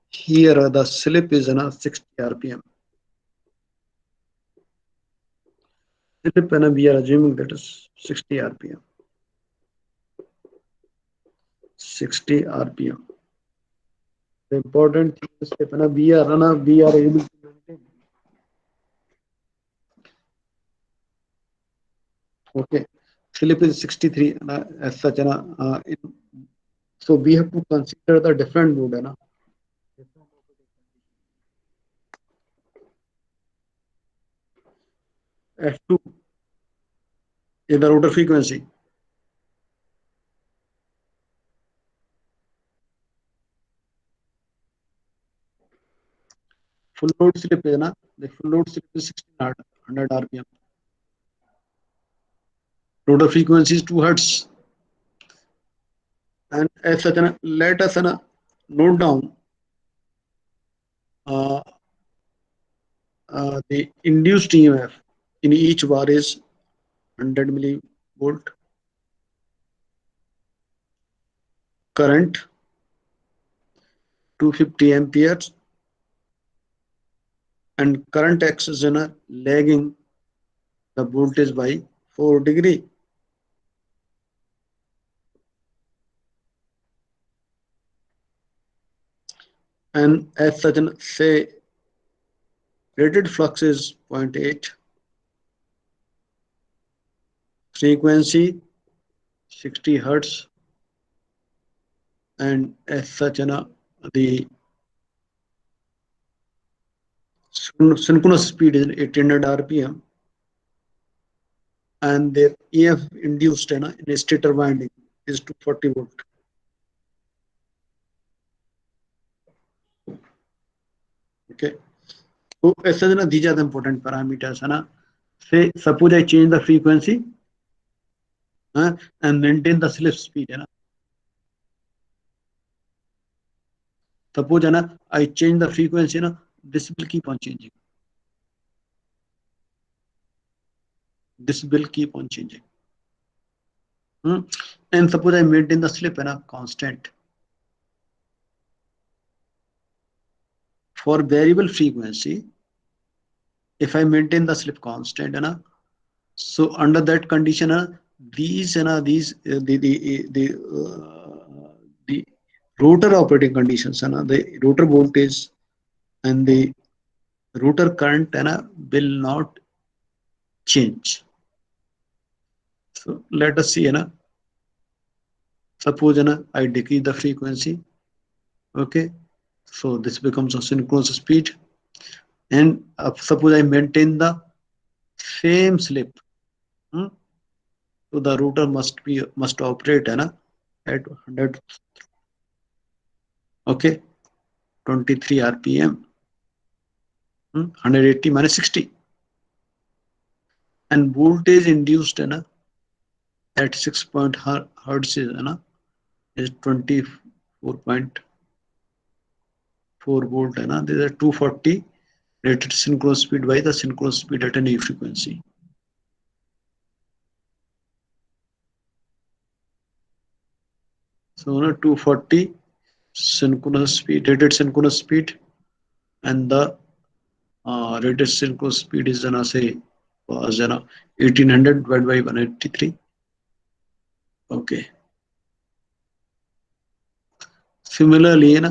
here the slip is 60 rpm. Slip, we are assuming that is 60 rpm. 60 rpm. The important thing is that we are able to maintain. Okay, slip is 63 as such, so we have to consider the different mode, F2 is the rotor frequency. full load slip is na, the full load slip is 1600 rpm. Rotor frequency is 2 hertz. And as such, let us note down uh, the induced EMF in each bar is 100 millivolt. Current 250 amperes, and current X is lagging the voltage by 4 degree. And as such, say rated flux is 0.8, frequency 60 hertz, and as such, the synchronous speed is 1800 rpm, and their EF induced in a stator winding is 240 volt. Okay, so as such, these are the important parameters. Say suppose I change the frequency and maintain the slip speed. Suppose I change the frequency, this will keep on changing. This will keep on changing. And suppose I maintain the slip constant. For variable frequency, if I maintain the slip constant, so under that condition, these the rotor operating conditions, the rotor voltage and the rotor current will not change. So let us see, suppose I decrease the frequency. Okay, so this becomes a synchronous speed, and suppose I maintain the same slip. So the rotor must operate at 100. Okay, 23 rpm, 180 minus 60, and voltage induced at 6 point hertz is 24.4 volt. This is 240 rated synchronous speed by the synchronous speed at any frequency. So 240 synchronous speed, rated synchronous speed, and the rated synchronous speed is say was 1800 divided by 183. Okay. Similarly,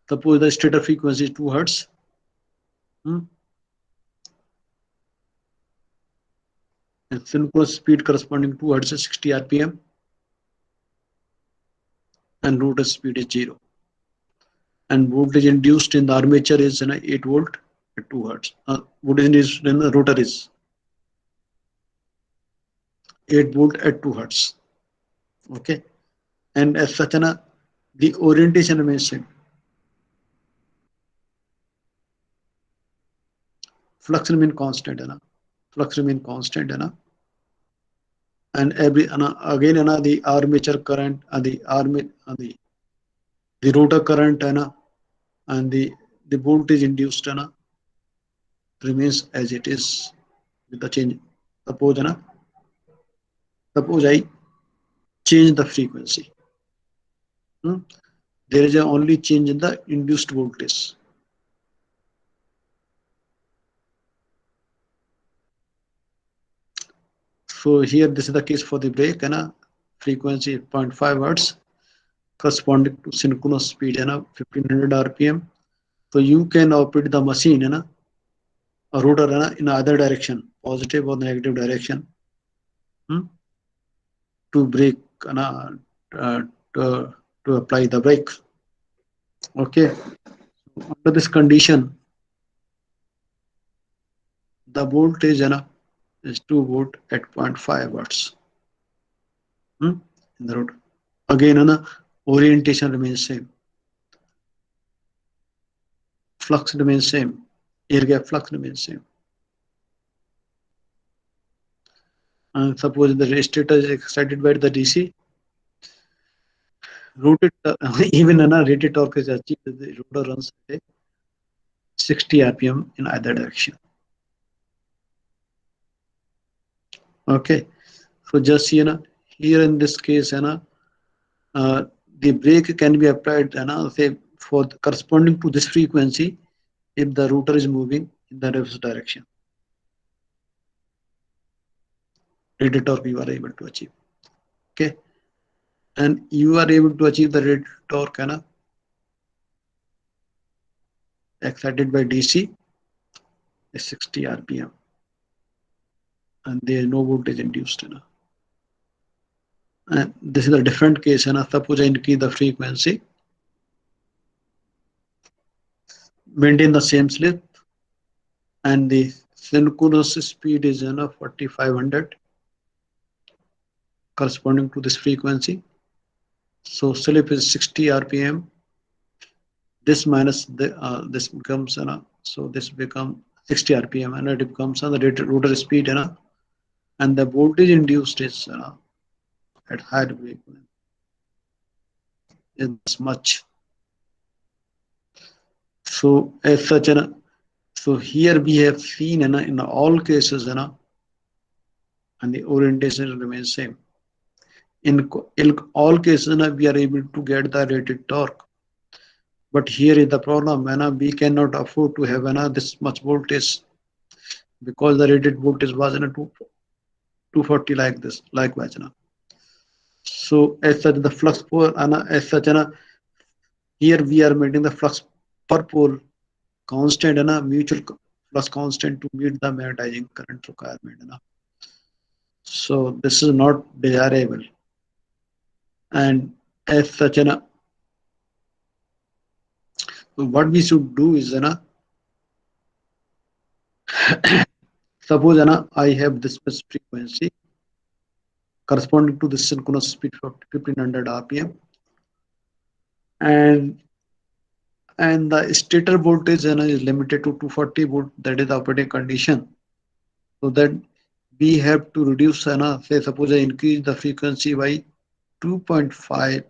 suppose the stator frequency is 2 hertz. And synchronous speed corresponding to hertz is 60 rpm, and rotor speed is 0. And voltage induced in the armature is 8 volt at 2 hertz. Voltage induced in the rotor is 8 volt at 2 hertz. Okay, and as such, the orientation remains same. Flux remain constant, flux remain constant, and every again the armature current and the rotor current and the voltage induced remains as it is with the change. Suppose I change the frequency. There is a only change in the induced voltage. So here this is the case for the brake, frequency 0.5 hertz corresponding to synchronous speed 1500 rpm. So you can operate the machine a rotor in either direction, positive or negative direction, to brake to apply the brake. Okay, under this condition, the voltage is 2 volt at 0.5 hertz in the rotor. Again, orientation remains same. flux remains same, air gap flux remains same. And suppose the stator is excited by the DC, rotated even a rated torque is achieved, the rotor runs at 60 rpm in either direction. Okay, so just see, here in this case, the brake can be applied, say for corresponding to this frequency if the rotor is moving in the reverse direction. Rated torque you are able to achieve. Okay, and you are able to achieve the rated torque excited by DC is 60 rpm, and there is no voltage induced. And this is a different case. Suppose I increase the frequency, maintain the same slip, and the synchronous speed is 4500 corresponding to this frequency. So slip is 60 rpm. This minus this becomes so this becomes 60 rpm, and it becomes the rotor speed, and the voltage induced is at higher frequency is this much. So as such, so here we have seen in all cases, and the orientation remains same. In all cases, we are able to get the rated torque. But here is the problem, we cannot afford to have this much voltage, because the rated voltage was 240 like this, likewise. So as such, the flux pole, as such, here we are making the flux per pole constant, mutual flux constant to meet the magnetizing current requirement. So this is not desirable, and as such, what we should do is, suppose I have this frequency corresponding to the synchronous speed of 1500 rpm, and the stator voltage is limited to 240 volt. That is the operating condition. So that we have to reduce, say suppose I increase the frequency by 2.5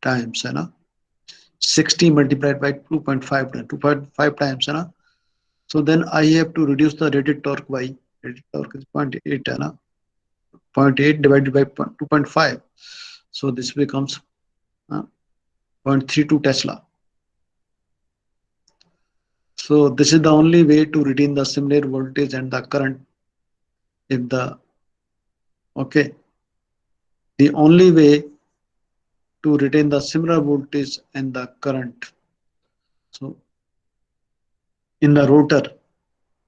times, 60 multiplied by 2.5 times, 2.5 times, so then I have to reduce the rated torque by, rated torque is 0.8, 0.8 divided by 2.5. So this becomes 0.32 Tesla. So this is the only way to retain the similar voltage and the current. If the the only way to retain the similar voltage and the current, so in the rotor,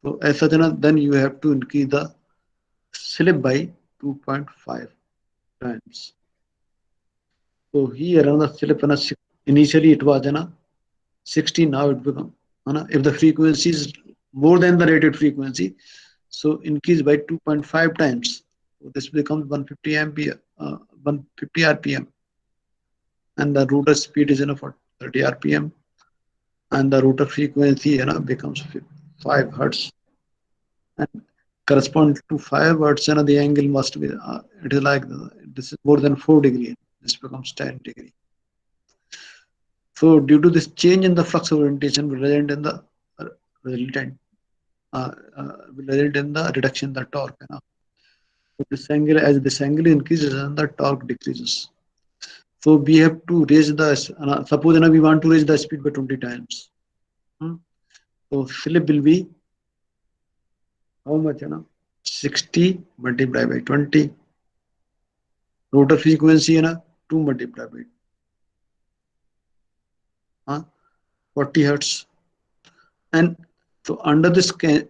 so as such, then you have to increase the slip by 2.5 times. So here the slip, initially it was 60, now it becomes, if the frequency is more than the rated frequency, so increase by 2.5 times. So this becomes 150 ampere, 150 rpm, and the rotor speed is for 30 rpm, and the rotor frequency becomes 5 hertz, and correspond to 5 hertz, the angle must be it is like this is more than 4 degree. This becomes 10 degree. So due to this change in the flux orientation will result in the reduction in the torque. So this angle, as this angle increases, and the torque decreases. So we have to raise the, suppose we want to raise the speed by 20 times. So slip will be how much? 60 multiplied by 20. Rotor frequency 2 multiplied by 40 hertz. And so under this case,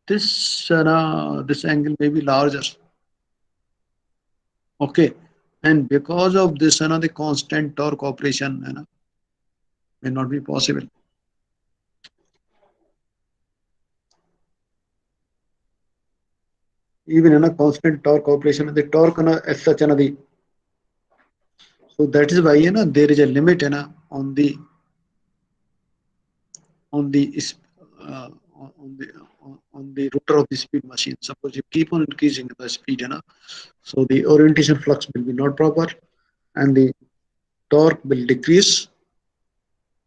this angle may be larger. Okay, and because of this, the constant torque operation may not be possible. Even in a constant torque operation, the torque as such, so that is why there is a limit on the on the uh, on the on the rotor of the speed machine. Suppose you keep on increasing the speed, so the orientation flux will be not proper, and the torque will decrease,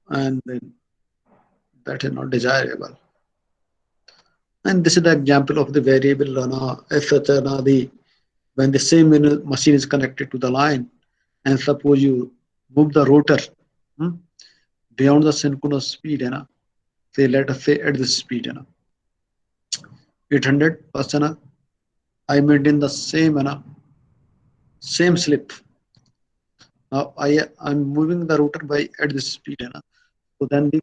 and then that is not desirable. And this is the example of the variable as such the when the same machine is connected to the line, and suppose you move the rotor hmm, beyond the synchronous speed, say let us say at this speed, 800%, I maintain the same, same slip. Now I'm moving the rotor by at this speed, so then the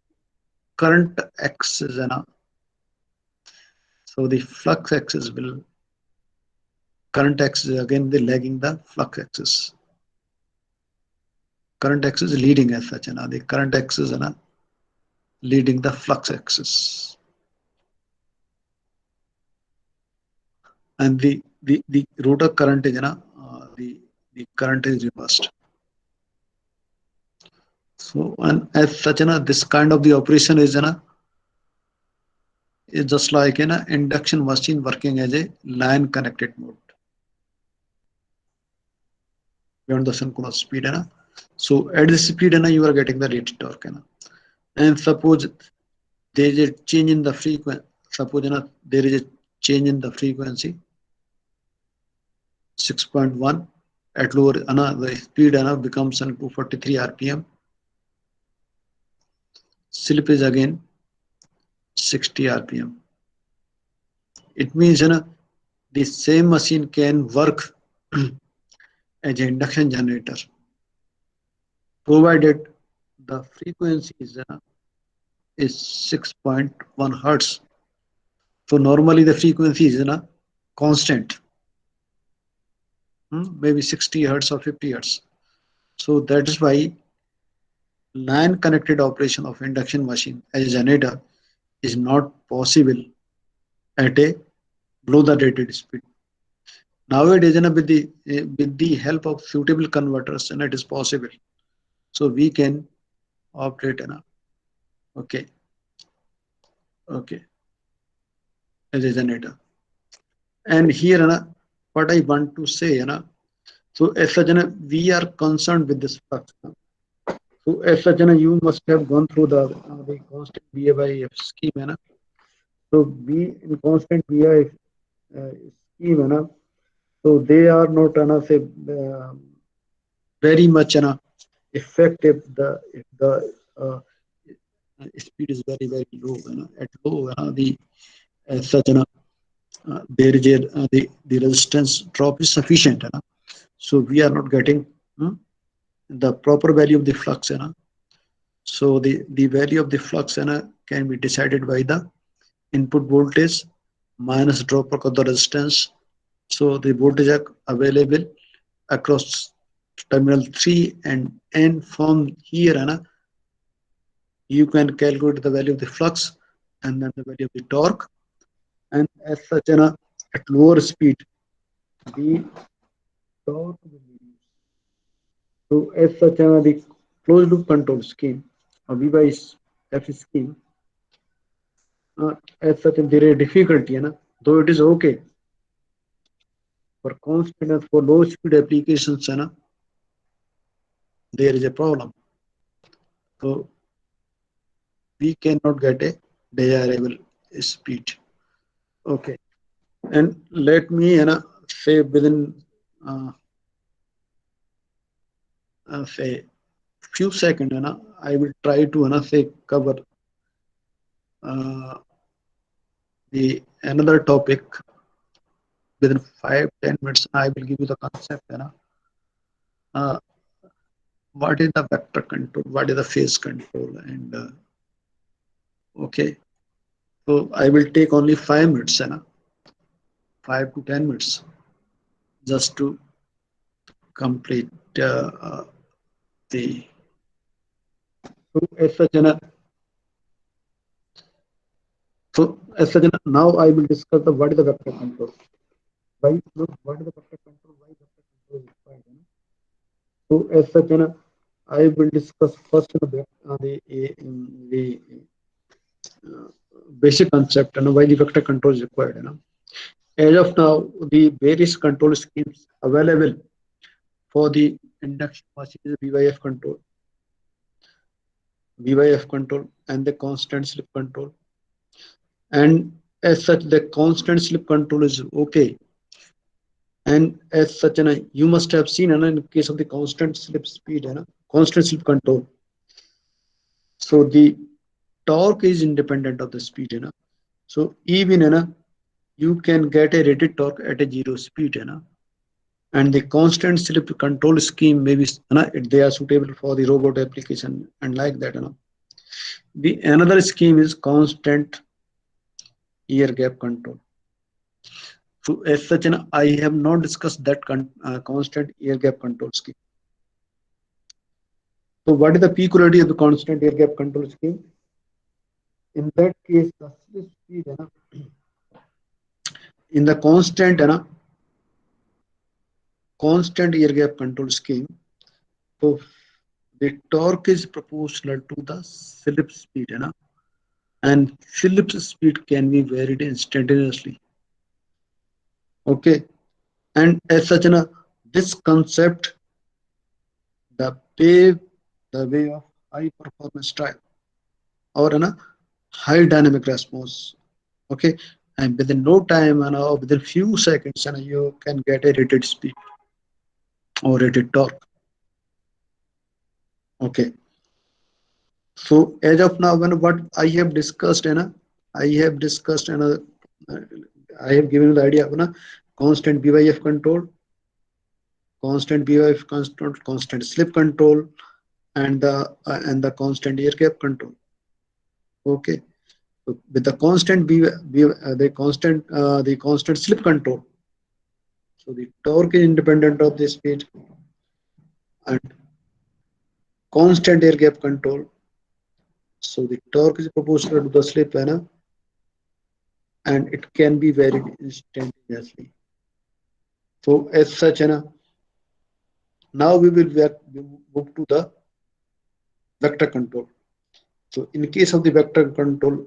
current axis, so the flux axis will current axis again the lagging the flux axis. Current axis leading as such, the current axis leading the flux axis, and the rotor current is the current is reversed. So and as such, this kind of the operation is just like an induction machine working as a line connected mode beyond the synchronous speed, so at this speed, you are getting the rated torque, and suppose there is a change in the frequency. Suppose there is a change in the frequency 6.1 at lower, the speed becomes 243 rpm. Slip is again 60 rpm. It means the same machine can work as an induction generator, provided the frequency is 6.1 hertz. So normally the frequency is constant, maybe 60 hertz or 50 hertz. So that is why line connected operation of induction machine as a generator is not possible at a below the rated speed. Nowadays, with the help of suitable converters, and it is possible. So we can operate, okay, okay, as a generator. And here, what I want to say, so as such, we are concerned with this flux. So as such, you must have gone through the constant BAYF scheme, so we in constant BAYF scheme, so they are not, say, very much, effective. If the speed is very very low, at low, the as such, there is the resistance drop is sufficient, so we are not getting the proper value of the flux, so the value of the flux, can be decided by the input voltage minus drop of the resistance. So the voltage available across terminal 3 and n from here, you can calculate the value of the flux and then the value of the torque. And as such, at lower speed, the torque will reduce. So as such, the closed loop control scheme, VYF scheme, as such, there is difficulty, though it is okay for constant and for low speed applications, there is a problem. So we cannot get a desirable speed. Okay, and let me say within say few seconds, I will try to say cover the another topic within 5-10 minutes. I will give you the concept, uh, what is the vector control, what is the phase control, and okay, so I will take only 5 minutes, 5 to 10 minutes, just to complete the. So as such, now I will discuss the what is the vector control. Why look what is the vector control? Why vector control is required? So as such, I will discuss first the basic concept and why the vector control is required. As of now, the various control schemes available for the induction machine is VYF control, and the constant slip control. And as such, the constant slip control is okay. And as such, you must have seen in case of the constant slip speed, constant slip control. So the torque is independent of the speed. So even you can get a rated torque at a zero speed. And the constant slip control scheme maybe they are suitable for the robot application and like that. The another scheme is constant air gap control. So as such, I have not discussed that constant air gap control scheme. So what is the peculiarity of the constant air gap control scheme? In that case, the slip speed in the constant air gap control scheme, so the torque is proportional to the slip speed, and slip speed can be varied instantaneously. Okay, and as such, this concept, the pave the way of high performance style or high dynamic response. Okay, and within no time and within few seconds, you can get a rated speed or rated torque. Okay, so as of now, when what I have discussed, I have discussed I have given you the idea of constant BYF control, constant BYF constant slip control, and the constant air gap control. Okay, so with the constant the constant slip control, so the torque is independent of the speed, and constant air gap control, so the torque is proportional to the slip, and it can be varied instantaneously. So as such, now we will move to the vector control. So in case of the vector control,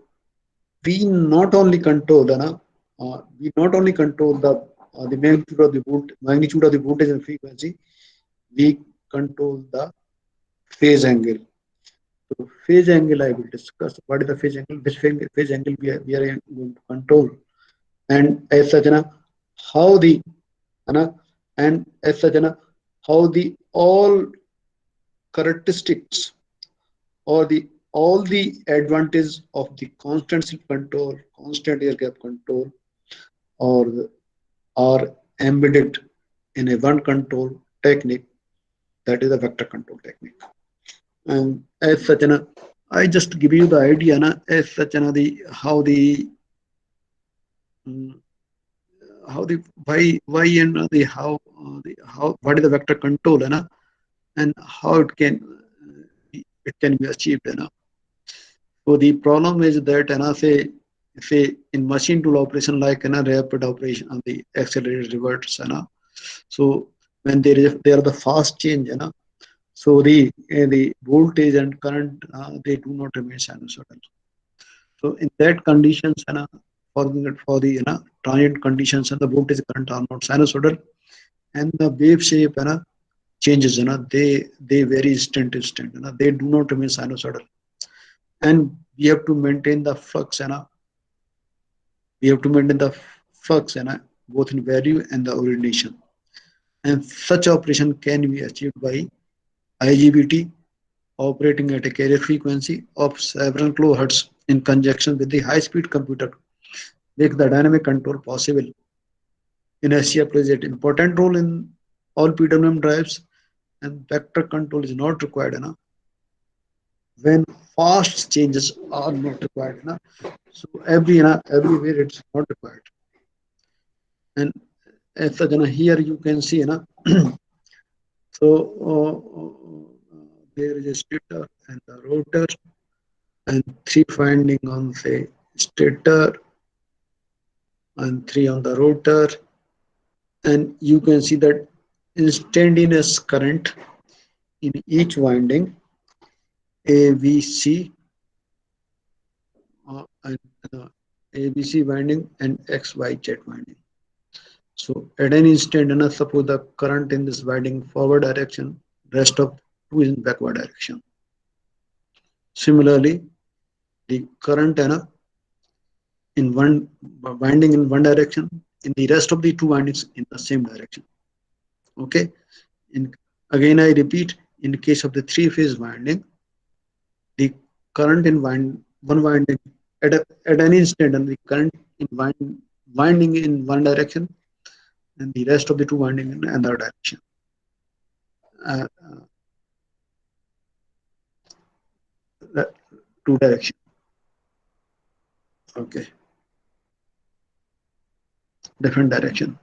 we not only control the magnitude of the voltage and frequency, we control the phase angle. So phase angle I will discuss. What is the phase angle? Which phase angle we are going to control, and as such, how the and as such, how the all characteristics or the all the advantages of the constant slip control, constant air gap control, or are embedded in a one control technique, that is the vector control technique. And as such, I just give you the idea, as such, the mm, how the why and the how what is the vector control, and how it can be achieved, So the problem is that, say in machine tool operation like rapid operation on the accelerated reverts, so when there are the fast change, so the voltage and current they do not remain sinusoidal. So in that conditions, for the transient conditions, and the voltage current are not sinusoidal, and the wave shape changes, they vary instant, they do not remain sinusoidal, and we have to maintain the flux, we have to maintain the flux, both in value and the orientation, and such operation can be achieved by IGBT operating at a carrier frequency of several kilohertz in conjunction with the high-speed computer make the dynamic control possible. Inertia plays an important role in all PWM drives, and vector control is not required when fast changes are not required. So everywhere it's not required. And as such, here you can see, so there is a stator and the rotor, and 3 winding on say stator and 3 on the rotor, and you can see that instantaneous current in each winding A, B, C, and ABC winding and XYZ winding. So at any instant, suppose the current in this winding forward direction, rest of two is in backward direction. Similarly, the current in one winding in one direction, in the rest of the two windings in the same direction. Okay. In again, I repeat, in case of the three-phase winding, the current in one winding at any instant, and the current in winding in one direction, and the rest of the two winding in another direction. Uh, Two direction. Okay, different direction.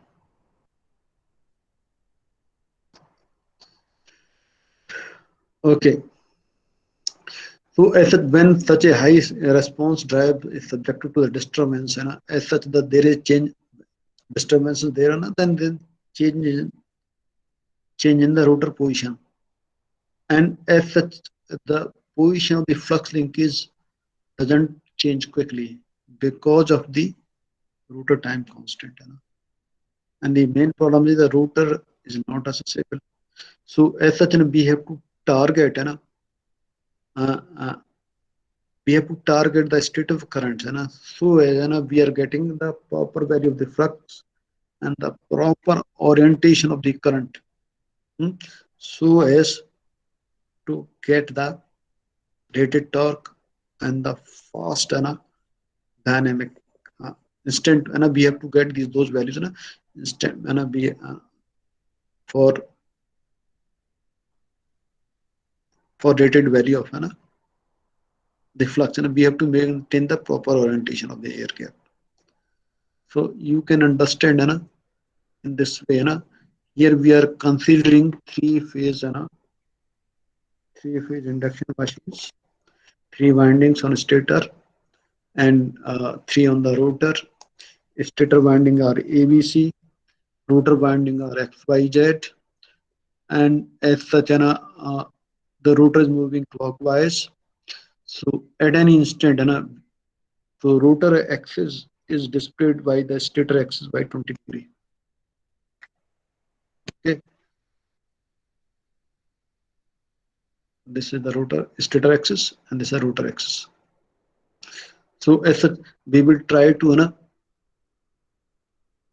Okay. So as such, when such a high response drive is subjected to the disturbance, as such that there is change disturbances there, then change in, change in the rotor position, and as such the position of the flux linkage doesn't change quickly because of the rotor time constant. And the main problem is the rotor is not accessible. So as such, we have to target, uh, uh, we have to target the state of currents, so as we are getting the proper value of the flux and the proper orientation of the current, hmm, so as to get the rated torque and the fast dynamic instant, we have to get those values instant, we for rated value of the flux, we have to maintain the proper orientation of the air gap. So you can understand in this way, here we are considering three phase induction machines, three windings on stator and three on the rotor. Stator winding are ABC, rotor winding are XYZ, and as such, the rotor is moving clockwise. So at any instant, so rotor axis is displayed by the stator axis by 20 degree. Okay, this is the rotor stator axis, and this is the rotor axis. So as such, we will try to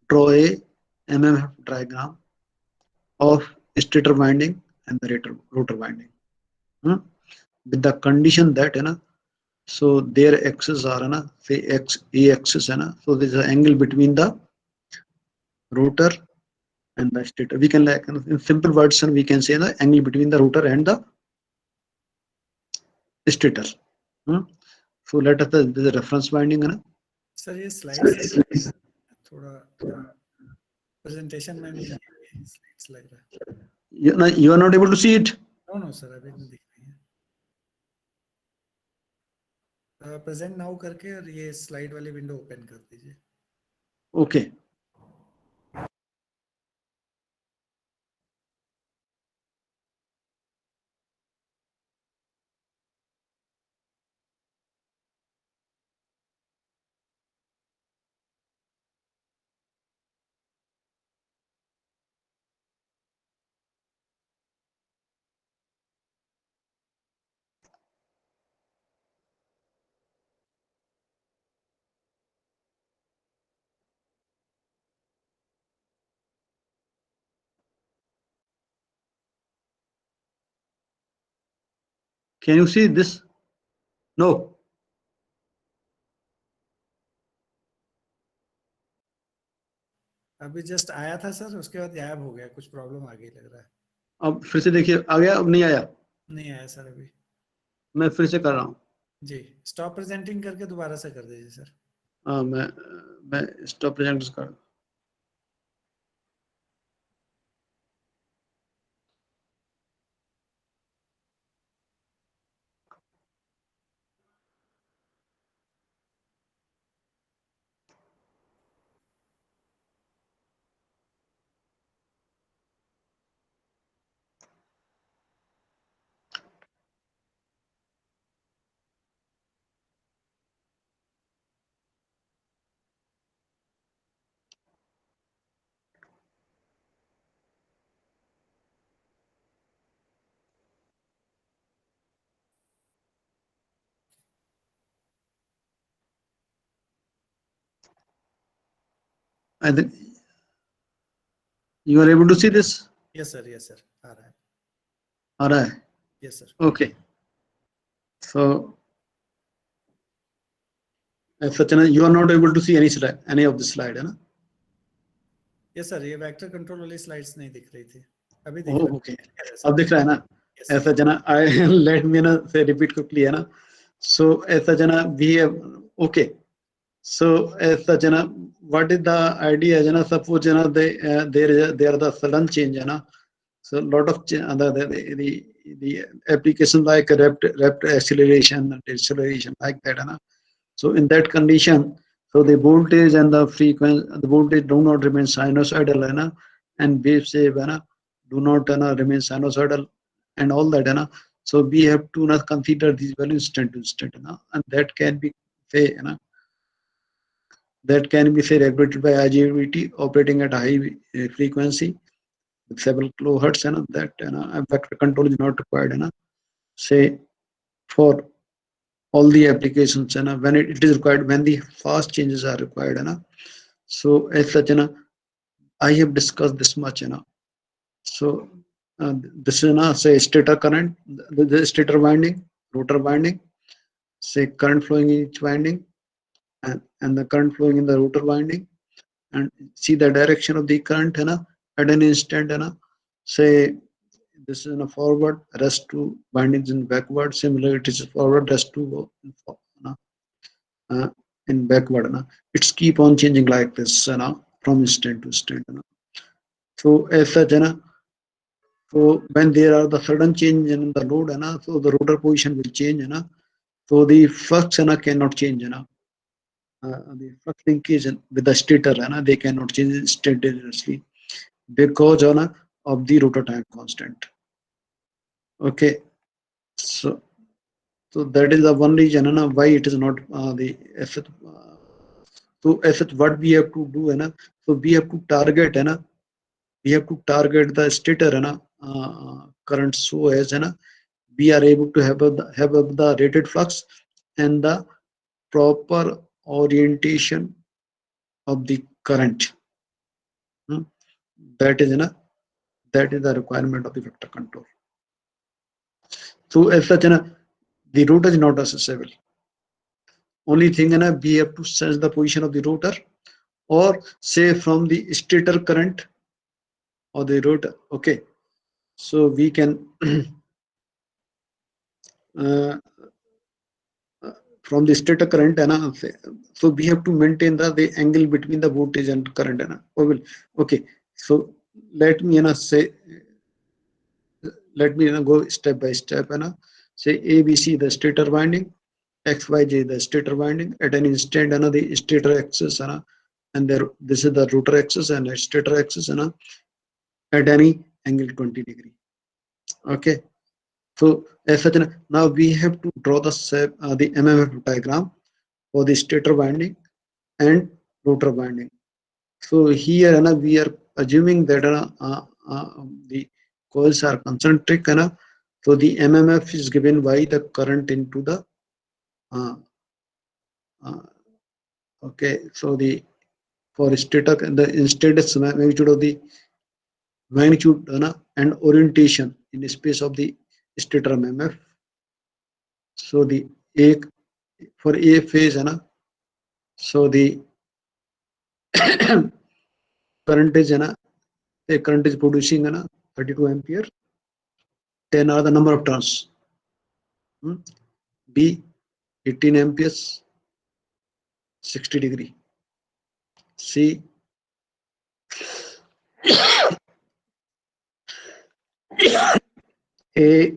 draw a MMF diagram of stator winding and the rotor winding, with the condition that so their axes are say x a axis, so there is an angle between the rotor and the stator. We can, like, in simple words, we can say the angle between the rotor and the stator. So let us this is a reference winding, sir ये slides थोड़ा presentation में नहीं है, slides लग रहा है. you are not able to see it. No sir अभी नहीं दिख रही है. प्रेजेंट नाउ करके और ये स्लाइड वाली विंडो ओपन कर दीजिए. Okay. Can you see this? No. अभी जस्ट आया था सर, उसके बाद गायब हो गया, कुछ प्रॉब्लम आ गई लग रहा है. अब फिर से देखिए, आ गया? अब नहीं आया? नहीं आया सर अभी. मैं फिर से कर रहा हूँ. जी, स्टॉप प्रेजेंटिंग करके दोबारा से कर दीजिए सर. हाँ, मैं स्टॉप प्रेजेंट कर. I think you are able to see this. yes sir, yes sir, आ रहा है, All right. yes sir, Okay. So as such, you are not able to see any slide, any of the slide, है ना? yes sir, ये vector control वाली slides नहीं दिख रही थी, अभी दिख Oh, रहा okay. है अब दिख रहा है ना? yes sir, ऐसा जना, I let me ना say repeat quickly, है ना? So ऐसा जना we have, okay. So as such, what is the idea? Suppose there are the sudden change. So lot of the application like rapid acceleration, deceleration like that. So in that condition, so the voltage and the frequency, the voltage do not remain sinusoidal, and wave shape do not remain sinusoidal and all that. So we have to not consider these values instant to instant, and that can be say, that can be say regulated by IGBT operating at a high frequency with several kilohertz, that vector control is not required, say for all the applications, when it is required, when the fast changes are required, so as such, I have discussed this much, so this is say stator current, the stator winding, rotor winding, say current flowing in each winding, and the current flowing in the rotor winding, and see the direction of the current at an instant, say this is in a forward, rest to windings in backward, similarly it is forward, rest to uh, in backward, it's keep on changing like this, from instant to instant, so as such, so when there are the sudden change in the load, so the rotor position will change, so the flux cannot change, the flux linkage with the stator, they cannot change instantaneously because of the rotor time constant. Okay, so that is the one reason why it is not the asset. So asset, what we have to do, so we have to target, we have to target the stator current, so as we are able to have the rated flux and the proper orientation of the current. That is that is the requirement of the vector control. So as such, the rotor is not accessible. Only thing, we have to sense the position of the rotor, or say from the stator current or the rotor. Okay, so we can from the stator current, so we have to maintain the angle between the voltage and current. Okay, so let me say, let me go step by step. Say ABC the stator winding, XYZ the stator winding. At an instant, the stator axis, and there this is the rotor axis and the stator axis, at any angle 20 degree. Okay, so as such, now we have to draw the MMF diagram for the stator winding and rotor winding. So here we are assuming that the coils are concentric, so the MMF is given by the current into the okay, so the for stator, the instantaneous magnitude of the magnitude and orientation in the space of the stator MMF. So the A for A phase, so the current is the current is producing 32 ampere. 10 are the number of turns. B 18 amperes, 60 degree. C A,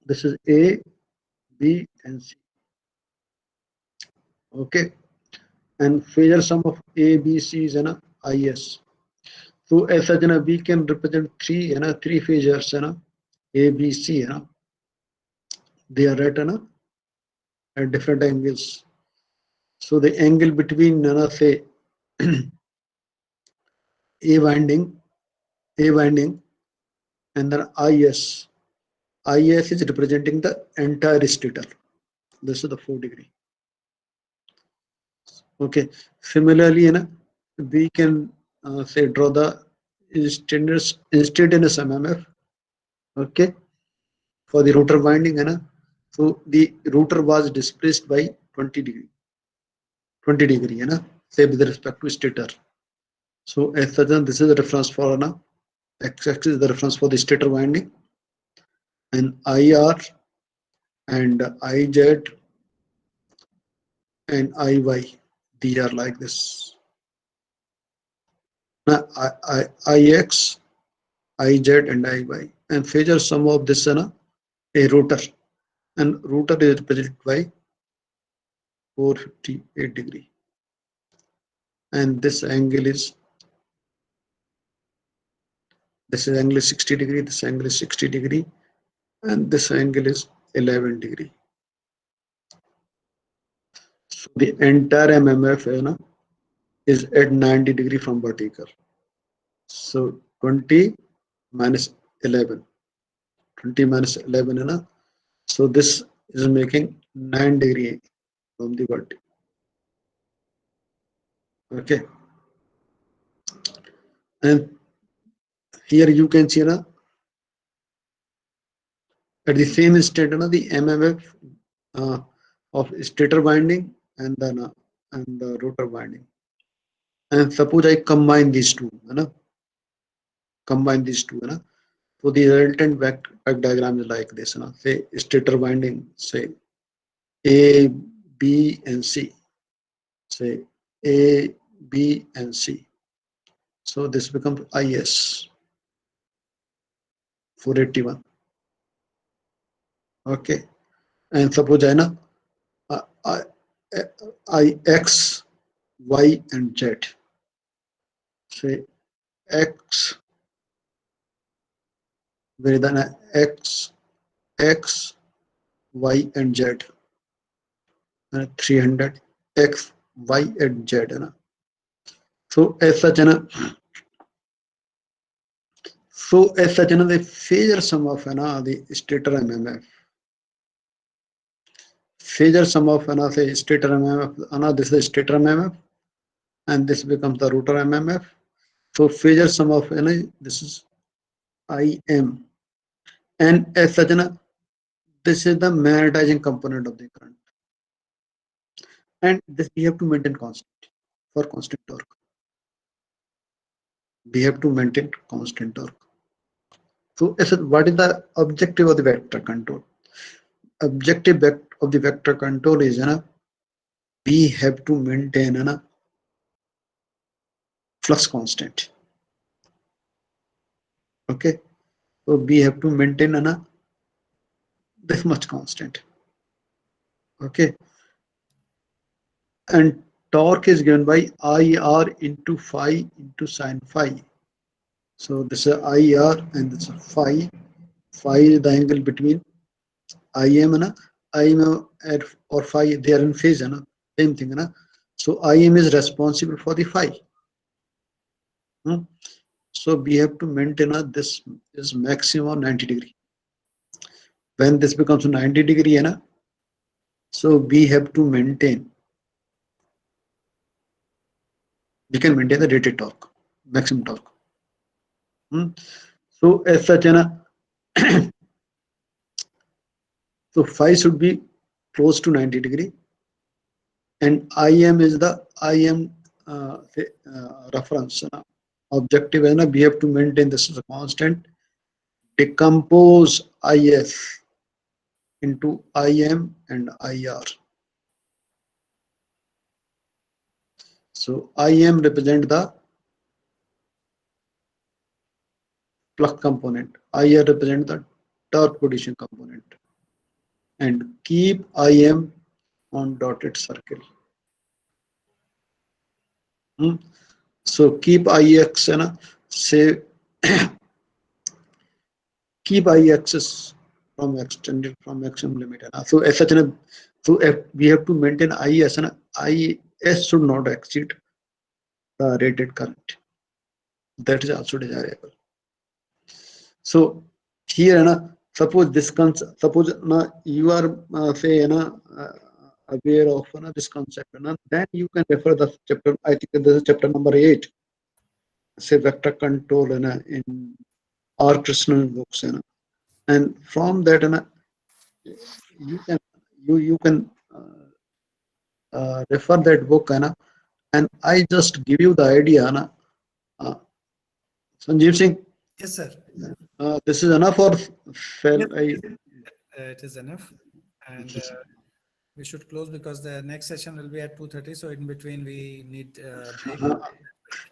this is A, B and C. Okay, and phasor sum of A, B, C is IS. So as such, we can represent three phasors, A, B, C, they are at different angles. So the angle between say A winding and then IS. IS is representing the entire stator. This is the 4 degree. Okay. Similarly, we can say draw the instantaneous MMF. Okay, for the rotor winding, so the rotor was displaced by 20 degree, say with respect to stator. So as such, this is the reference for x-axis is the reference for the stator winding, and IR and IZ and IY, these are like this. Now IX, IZ and IY, and phasor sum of this a rotor, and rotor is represented by 458 degree, and this angle is 60 degree, this angle is 60 degree, and this angle is 11 degree. So the entire MMF is at 90 degree from vertical. So 20 minus 11, 20 minus 11, so this is making 9 degree from the vertical. Okay, and here you can see at the same instant the MMF of stator winding and then and the rotor winding. And suppose I combine these two, combine these two, so the resultant vector diagram is like this, say stator winding, say A, B, and C, say A, B, and C. So this becomes IS 481. Okay, and suppose I X, Y, and Z. Say X, where then X, Y, and Z. 300 X, Y, and Z. So as such, the phasor sum of the stator MMF. Phasor sum of say stator MMF. This is the stator MMF, and this becomes the rotor MMF. So phasor sum of this is IM, and as such, this is the magnetizing component of the current, and this we have to maintain constant for constant torque. We have to maintain constant torque. So what is the objective of the vector control? Objective of the vector control is we have to maintain flux constant. Okay, so we have to maintain this much constant. Okay, and torque is given by IR into phi into sine phi. So this is IR and this is phi. Phi is the angle between IM IM or phi, they are in phase, same thing, so IM is responsible for the phi. So we have to maintain this is maximum 90 degree. When this becomes 90 degree, so we have to maintain, we can maintain the rated torque, maximum torque. So as such, so phi should be close to 90 degree, and IM is the IM reference objective, we have to maintain this as a constant. Decompose IS into IM and IR. So IM represent the flux component, IR represent the torque position component, and keep IM on dotted circle. So keep IX, say keep IX from extended from maximum limit. So as such, so if we have to maintain IS, IS should not exceed the rated current. That is also desirable. So here, suppose this suppose you are say aware of this concept, then you can refer the chapter. I think this is chapter number 8, say vector control, in R. Krishnan books, and from that, you can you can refer that book, and I just give you the idea, uh, Sanjeev Singh. Yes, sir. This is enough, or Yes, shall I? it is enough, and we should close because the next session will be at 2:30. So in between we need break.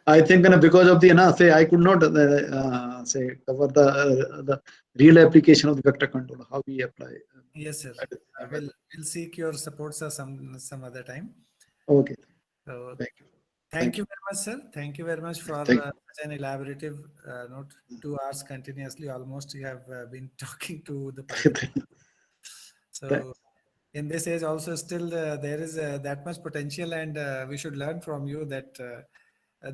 I think because of the say I could not say cover the real application of the vector control, how we apply. Yes, sir. We'll seek your support, sir, some other time. Okay. So Thank you. thank you very much, sir. Thank you very much for Thank such an elaborative note. 2 hours continuously, almost you have been talking to the participants. So in this age also still there is that much potential, and we should learn from you that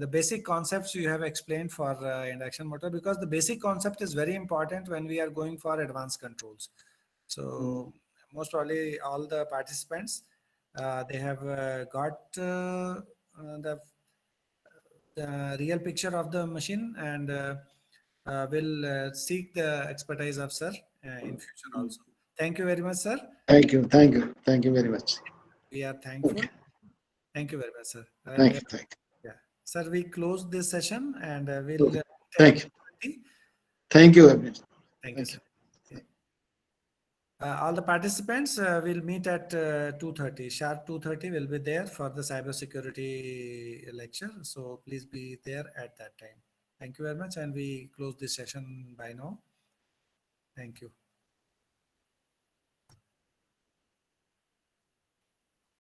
the basic concepts you have explained for induction motor, because the basic concept is very important when we are going for advanced controls. So most probably all the participants they have got the real picture of the machine, and will seek the expertise of sir in future also. Thank you very much, sir. Thank you. Thank you. Thank you very much. We are thankful. Okay. Thank you very much, sir. Thank you. Thank you. Yeah, sir, we close this session, and we'll Okay. Thank you. 10:30. Thank you, everyone. Thank you, Thank sir. you. All the participants will meet at 2:30. Sharp 2:30 will be there for the cybersecurity lecture. So please be there at that time. Thank you very much, and we close this session by now. Thank you.